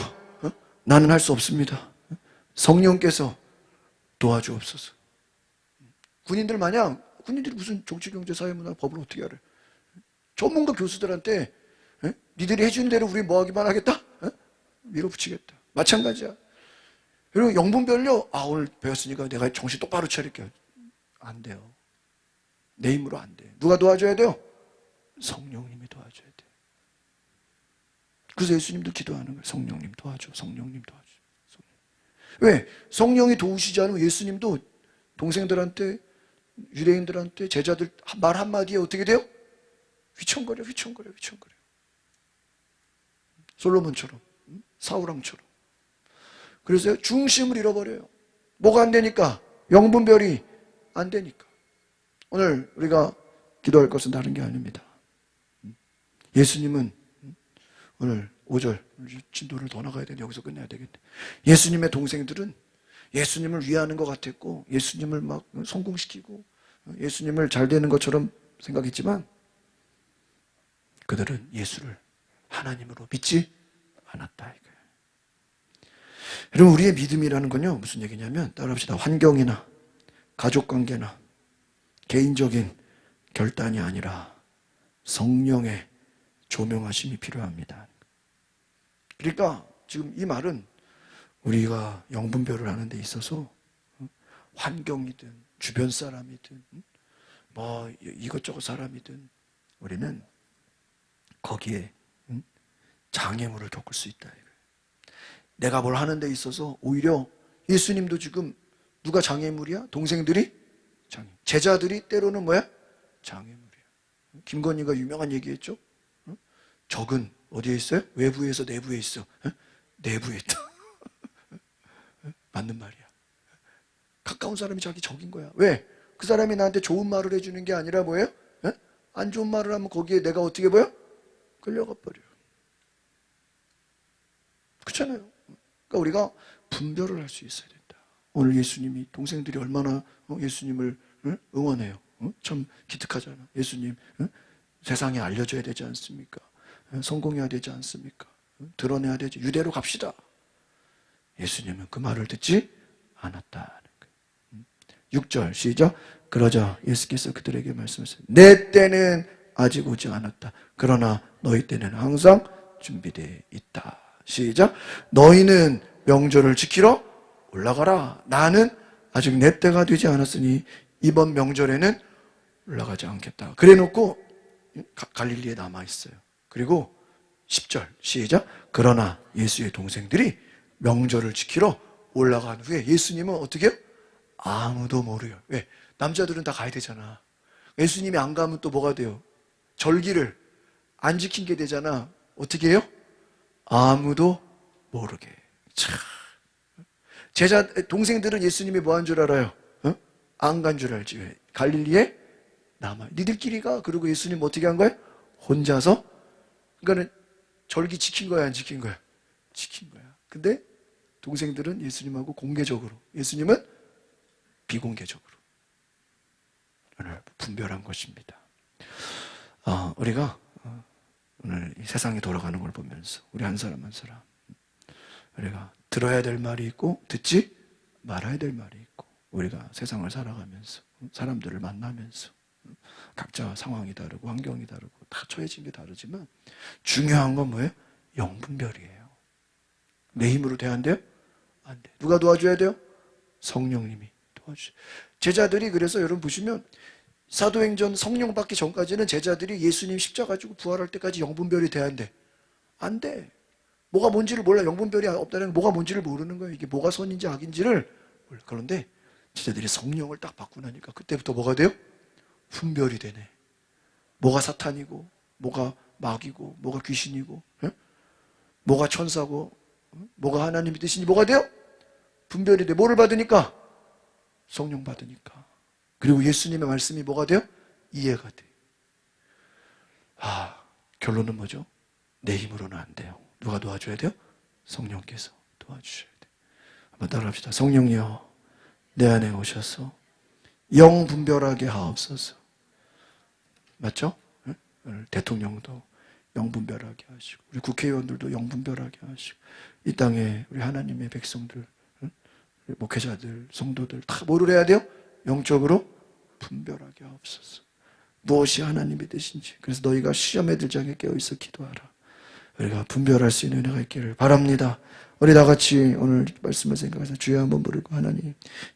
나는 할 수 없습니다. 성령께서 도와주옵소서. 군인들 마냥 군인들이 무슨 정치, 경제, 사회, 문화, 법을 어떻게 알아요? 전문가 교수들한테 니들이 해주는 대로 우리 뭐 하기만 하겠다? 밀어붙이겠다. 마찬가지야. 그리고 영분별요. 오늘 배웠으니까 내가 정신 똑바로 차릴게요. 안 돼요. 내 힘으로 안 돼. 누가 도와줘야 돼요? 성령님이 도와줘야 돼. 그래서 예수님도 기도하는 거예요. 성령님 도와줘. 성령님 도와줘. 왜? 성령이 도우시지 않으면 예수님도 동생들한테 유대인들한테 제자들 말 한마디에 어떻게 돼요? 휘청거려. 솔로몬처럼 사울왕처럼. 그래서 중심을 잃어버려요. 뭐가 안 되니까? 영분별이 안 되니까. 오늘 우리가 기도할 것은 다른 게 아닙니다. 예수님은 오늘 5절 진도를 더 나가야 되는데 여기서 끝내야 되겠네. 예수님의 동생들은 예수님을 위하는 것 같았고 예수님을 막 성공시키고 예수님을 잘 되는 것처럼 생각했지만 그들은 예수를 하나님으로 믿지 않았다 이거예요. 여러분 우리의 믿음이라는 건요 무슨 얘기냐면 따라합시다. 환경이나 가족관계나 개인적인 결단이 아니라 성령의 조명하심이 필요합니다. 그러니까 지금 이 말은 우리가 영분별을 하는 데 있어서 환경이든 주변 사람이든 이것저것 사람이든 우리는 거기에 장애물을 겪을 수 있다. 내가 뭘 하는 데 있어서 오히려 예수님도 지금 누가 장애물이야? 동생들이 장애. 제자들이 때로는 뭐야? 장애물이야. 김건희가 유명한 얘기했죠? 적은 어디에 있어요? 외부에서 내부에 있어. 내부에 있다. 맞는 말이야. 가까운 사람이 자기 적인 거야. 왜? 그 사람이 나한테 좋은 말을 해주는 게 아니라 뭐예요? 에? 안 좋은 말을 하면 거기에 내가 어떻게 보여? 끌려가 버려. 그렇잖아요. 그러니까 우리가 분별을 할 수 있어야 된다. 오늘 예수님이 동생들이 얼마나 예수님을 응원해요. 참 기특하잖아. 예수님 세상에 알려줘야 되지 않습니까? 성공해야 되지 않습니까? 드러내야 되지. 유대로 갑시다. 예수님은 그 말을 듣지 않았다는 거예요. 6절 시작. 그러자 예수께서 그들에게 말씀하셨어요. 내 때는 아직 오지 않았다. 그러나 너희 때는 항상 준비되어 있다. 시작. 너희는 명절을 지키러 올라가라. 나는 아직 내 때가 되지 않았으니 이번 명절에는 올라가지 않겠다. 그래 놓고 갈릴리에 남아있어요. 그리고 10절 시작. 그러나 예수의 동생들이 명절을 지키러 올라간 후에 예수님은 어떻게 해요? 아무도 모르요. 왜? 남자들은 다 가야 되잖아. 예수님이 안 가면 또 뭐가 돼요? 절기를 안 지킨 게 되잖아. 어떻게 해요? 아무도 모르게. 참. 동생들은 예수님이 뭐 한 줄 알아요? 안 간 줄 알지. 왜? 갈릴리에 남아. 니들끼리 가. 그리고 예수님 어떻게 한 거예요? 혼자서. 그러니까는 절기 지킨 거야, 안 지킨 거야? 지킨 거야. 근데 동생들은 예수님하고 공개적으로, 예수님은 비공개적으로 오늘 분별한 것입니다. 우리가 오늘 이 세상이 돌아가는 걸 보면서 우리 한 사람 한 사람 우리가 들어야 될 말이 있고 듣지 말아야 될 말이 있고, 우리가 세상을 살아가면서 사람들을 만나면서 각자 상황이 다르고 환경이 다르고 다 처해진 게 다르지만 중요한 건 뭐예요? 영분별이에요. 내 힘으로 돼야 안 돼요? 안 돼. 누가 도와줘야 돼요? 성령님이 도와주세요. 제자들이 그래서 여러분 보시면 사도행전 성령 받기 전까지는 제자들이 예수님 십자가 지고 부활할 때까지 영분별이 돼야 안 돼. 안 돼. 뭐가 뭔지를 몰라. 영분별이 없다는 건 뭐가 뭔지를 모르는 거예요. 이게 뭐가 선인지 악인지를 몰라. 그런데 제자들이 성령을 딱 받고 나니까 그때부터 뭐가 돼요? 분별이 되네. 뭐가 사탄이고 뭐가 마귀고 뭐가 귀신이고 뭐가 천사고 뭐가 하나님의 뜻이니 뭐가 돼요? 분별이 돼. 뭐를 받으니까? 성령 받으니까. 그리고 예수님의 말씀이 뭐가 돼요? 이해가 돼. 결론은 뭐죠? 내 힘으로는 안 돼요. 누가 도와줘야 돼요? 성령께서 도와주셔야 돼요. 한번 따라합시다. 성령이여, 내 안에 오셔서 영 분별하게 하옵소서. 맞죠? 오늘 대통령도 영분별하게 하시고 우리 국회의원들도 영분별하게 하시고 이 땅에 우리 하나님의 백성들, 목회자들, 성도들 다 뭐를 해야 돼요? 영적으로 분별하게 하옵소서. 무엇이 하나님의 뜻인지. 그래서 너희가 시험에 들지 않게 깨어있어 기도하라. 우리가 분별할 수 있는 은혜가 있기를 바랍니다. 우리 다 같이 오늘 말씀을 생각해서 주여 한번 부르고 하나님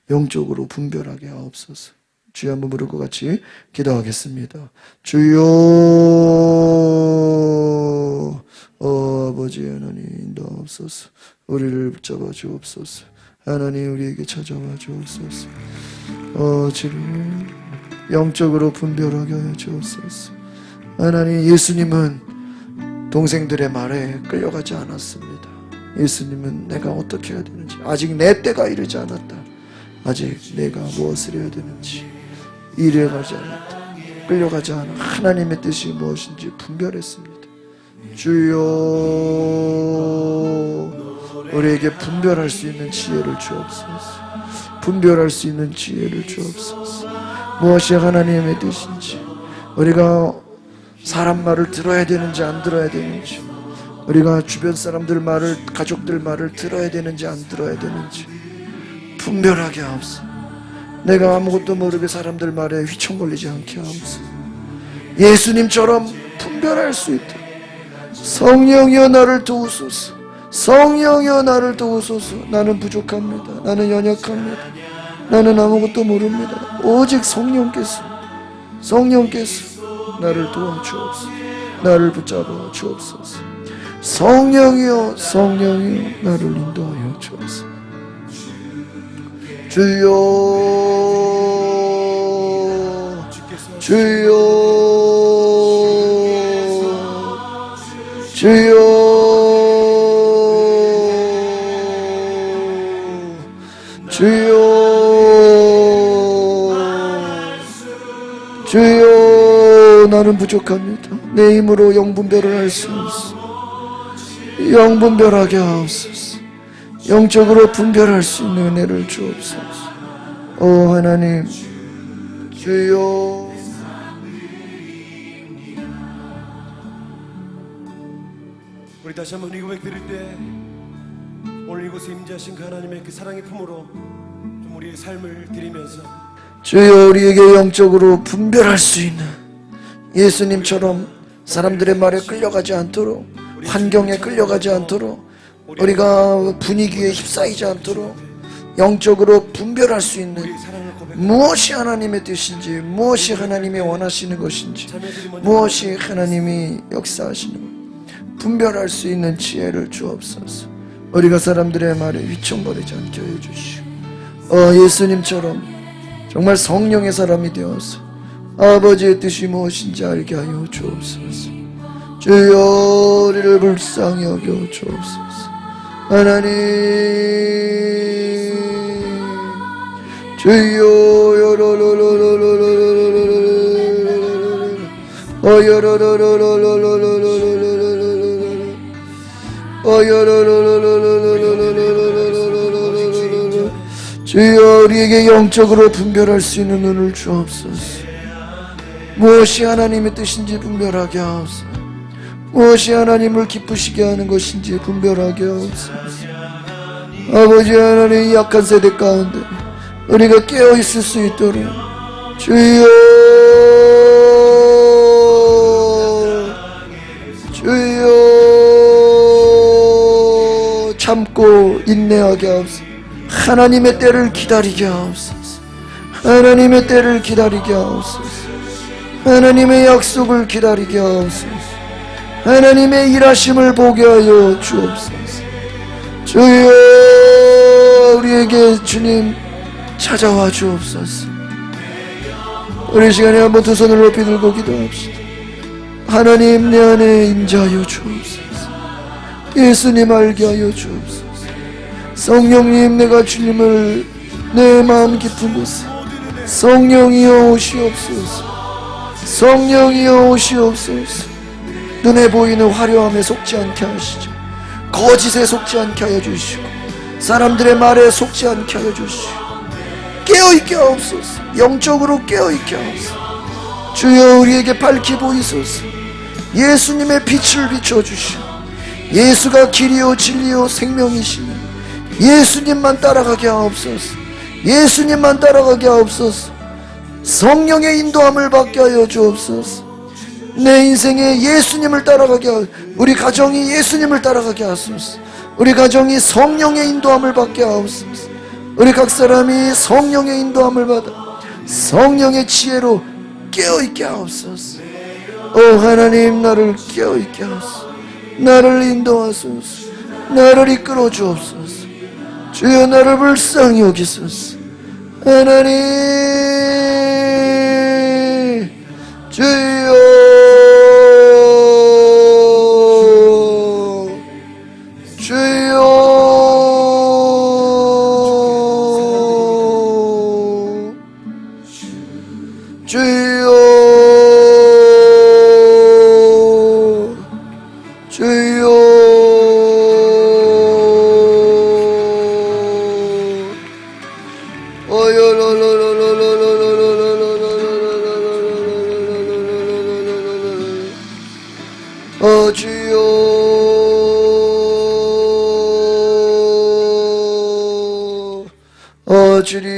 영적으로 분별하게 하옵소서. 주여 한번 부르고 같이 기도하겠습니다. 주여 아버지 하나님 인도하옵소서. 우리를 붙잡아 주옵소서. 하나님 우리에게 찾아와 주옵소서. 주님 영적으로 분별하게 하여 주옵소서. 하나님 예수님은 동생들의 말에 끌려가지 않았습니다. 예수님은 내가 어떻게 해야 되는지, 아직 내 때가 이르지 않았다, 아직 내가 무엇을 해야 되는지 이래가지 않았다, 끌려가지 않아 하나님의 뜻이 무엇인지 분별했습니다. 주여 우리에게 분별할 수 있는 지혜를 주옵소서. 분별할 수 있는 지혜를 주옵소서. 무엇이 하나님의 뜻인지, 우리가 사람 말을 들어야 되는지 안 들어야 되는지, 우리가 주변 사람들 말을, 가족들 말을 들어야 되는지 안 들어야 되는지 분별하게 하옵소서. 내가 아무것도 모르게 사람들 말에 휘청거리지 않게 하옵소서. 예수님처럼 분별할 수 있도록 성령이여 나를 도우소서. 성령이여 나를 도우소서. 나는 부족합니다. 나는 연약합니다. 나는 아무것도 모릅니다. 오직 성령께서 나를 도와주옵소서. 나를 붙잡아 주옵소서. 성령이여 나를 인도하여 주옵소서. 주여 주여 주여 주여, 나는 부족합니다. 내 힘으로 영분별을 할 수 없어. 영분별하게 하옵소서. 영적으로 분별할 수 있는 은혜를 주옵소서. 오 하나님, 주여. 우리 다시 한번 이 고백 드릴 때 오늘 이곳에 임재하신 그 하나님의 그 사랑의 품으로 좀 우리의 삶을 드리면서 주여, 우리에게 영적으로 분별할 수 있는 예수님처럼 사람들의 말에 끌려가지 않도록, 환경에 끌려가지 않도록, 우리가 분위기에 휩싸이지 않도록 영적으로 분별할 수 있는 무엇이 하나님의 뜻인지, 무엇이 하나님이 원하시는 것인지, 무엇이 하나님이 역사하시는 것, 분별할 수 있는 지혜를 주옵소서. 우리가 사람들의 말에 휘청거리지 않게 해주시고, 예수님처럼 정말 성령의 사람이 되어서 아버지의 뜻이 무엇인지 알게 하여 주옵소서. 주여, 우리를 불쌍히 여겨 주옵소서. 하나님, 주여, 주여, 우리에게 영적으로 분별할 수 있는 눈을 주옵소서. 무엇이 하나님의 뜻인지 분별하게 하옵소서. 무엇이 하나님을 기쁘시게 하는 것인지 분별하게 하옵소서. 아버지 하나님, 약한 세대 가운데 우리가 깨어있을 수 있도록 주여, 주여, 참고 인내하게 하옵소서. 하나님의 때를 기다리게 하옵소서. 하나님의 때를 기다리게 하옵소서. 하나님의 약속을 기다리게 하옵소서. 하나님의 일하심을 보게 하여 주옵소서. 주여, 우리에게 주님 찾아와 주옵소서. 우리 시간에 한번 두 손을 높이 들고 기도합시다. 하나님, 내 안에 임재하여 주옵소서. 예수님 알게 하여 주옵소서. 성령님, 내가 주님을 내 마음 깊은 곳에, 성령이여 오시옵소서. 성령이여 오시옵소서. 눈에 보이는 화려함에 속지 않게 하시죠. 거짓에 속지 않게 하여 주시고, 사람들의 말에 속지 않게 하여 주시고, 깨어있게 하옵소서. 영적으로 깨어있게 하옵소서. 주여, 우리에게 밝히 보이소서. 예수님의 빛을 비춰주시고, 예수가 길이요 진리요 생명이시니 예수님만 따라가게 하옵소서. 예수님만 따라가게 하옵소서. 성령의 인도함을 받게 하여 주옵소서. 내 인생에 예수님을 따라가게 하옵소서. 우리 가정이 예수님을 따라가게 하옵소서. 우리 가정이 성령의 인도함을 받게 하옵소서. 우리 각 사람이 성령의 인도함을 받아 성령의 지혜로 깨어있게 하옵소서. 오 하나님, 나를 깨어있게 하소서. 나를 인도하소서. 나를 이끌어 주옵소서. 주여, 나를 불쌍히 여기소서. 하나님, 주여, 주여, 주여, 주여, 주여, 주님,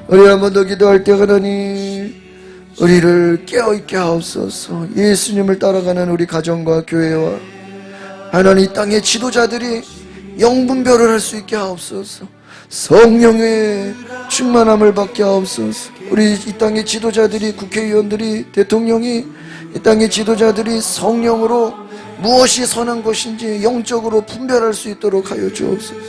우리 한 번 더 기도할 때 하나님, 우리를 깨어있게 하옵소서. 예수님을 따라가는 우리 가정과 교회와 하나님 땅의 지도자들이 영분별을 할 수 있게 하옵소서. 성령의 충만함을 받게 하옵소서. 우리 이 땅의 지도자들이, 국회의원들이, 대통령이, 이 땅의 지도자들이 성령으로 무엇이 선한 것인지 영적으로 분별할 수 있도록 하여 주옵소서.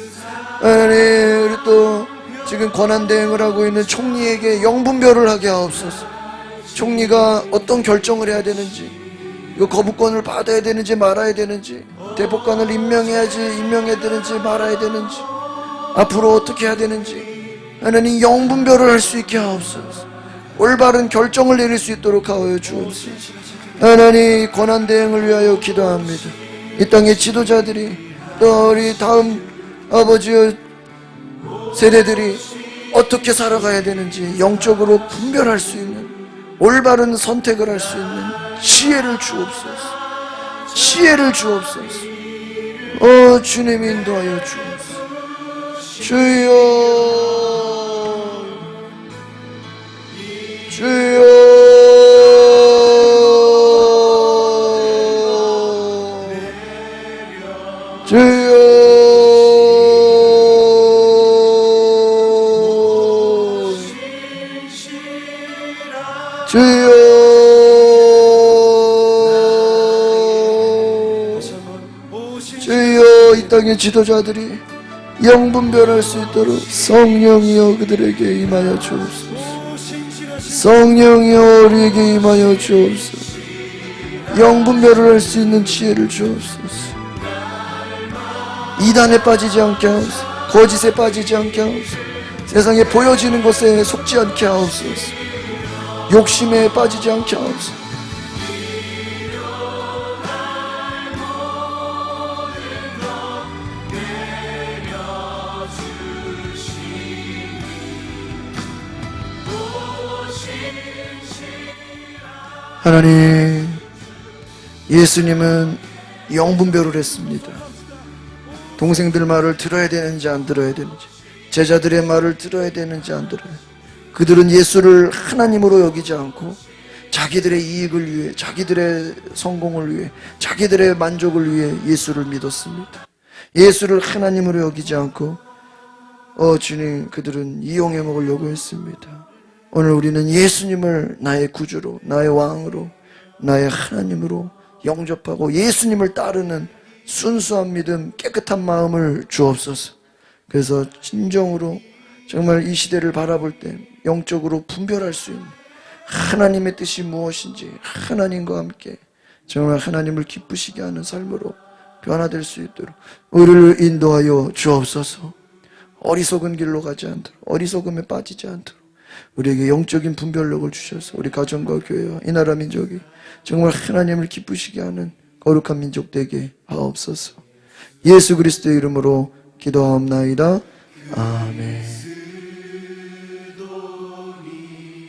하나님, 우리 또 지금 권한대행을 하고 있는 총리에게 영분별을 하게 하옵소서. 총리가 어떤 결정을 해야 되는지, 이거 거부권을 받아야 되는지 말아야 되는지, 대법관을 임명해야지 임명해야 되는지 말아야 되는지, 앞으로 어떻게 해야 되는지 하나님 영분별을 할 수 있게 하옵소서. 올바른 결정을 내릴 수 있도록 하여 주옵소서. 하나님 고난 대응을 위하여 기도합니다. 이 땅의 지도자들이 또 우리 다음 아버지의 세대들이 어떻게 살아가야 되는지 영적으로 분별할 수 있는 올바른 선택을 할 수 있는 지혜를 주옵소서. 지혜를 주옵소서. 주님 인도하여 주옵소서. 주여 주여 주여 이 땅의 지도자들이 영분별할 수 있도록 성령이여 그들에게 임하여 주옵소서. 성령이여 우리에게 임하여 주옵소서. 영분별을 할 수 있는 지혜를 주옵소서. 이단에 빠지지 않게 하옵소서. 거짓에 빠지지 않게 하옵소서. 세상에 보여지는 것에 속지 않게 하옵소서. 욕심에 빠지지 않게 하옵소서. 하나님, 예수님은 영분별을 했습니다. 동생들 말을 들어야 되는지 안 들어야 되는지, 제자들의 말을 들어야 되는지 안 들어야 되는지, 그들은 예수를 하나님으로 여기지 않고 자기들의 이익을 위해, 자기들의 성공을 위해, 자기들의 만족을 위해 예수를 믿었습니다. 예수를 하나님으로 여기지 않고 주님, 그들은 이용해 먹으려고 했습니다. 오늘 우리는 예수님을 나의 구주로, 나의 왕으로, 나의 하나님으로 영접하고 예수님을 따르는 순수한 믿음, 깨끗한 마음을 주옵소서. 그래서 진정으로 정말 이 시대를 바라볼 때 영적으로 분별할 수 있는 하나님의 뜻이 무엇인지 하나님과 함께 정말 하나님을 기쁘시게 하는 삶으로 변화될 수 있도록 우리를 인도하여 주옵소서. 어리석은 길로 가지 않도록, 어리석음에 빠지지 않도록 우리에게 영적인 분별력을 주셔서 우리 가정과 교회와 이 나라 민족이 정말 하나님을 기쁘시게 하는 거룩한 민족 되게 하옵소서. 예수 그리스도의 이름으로 기도하옵나이다. 아멘.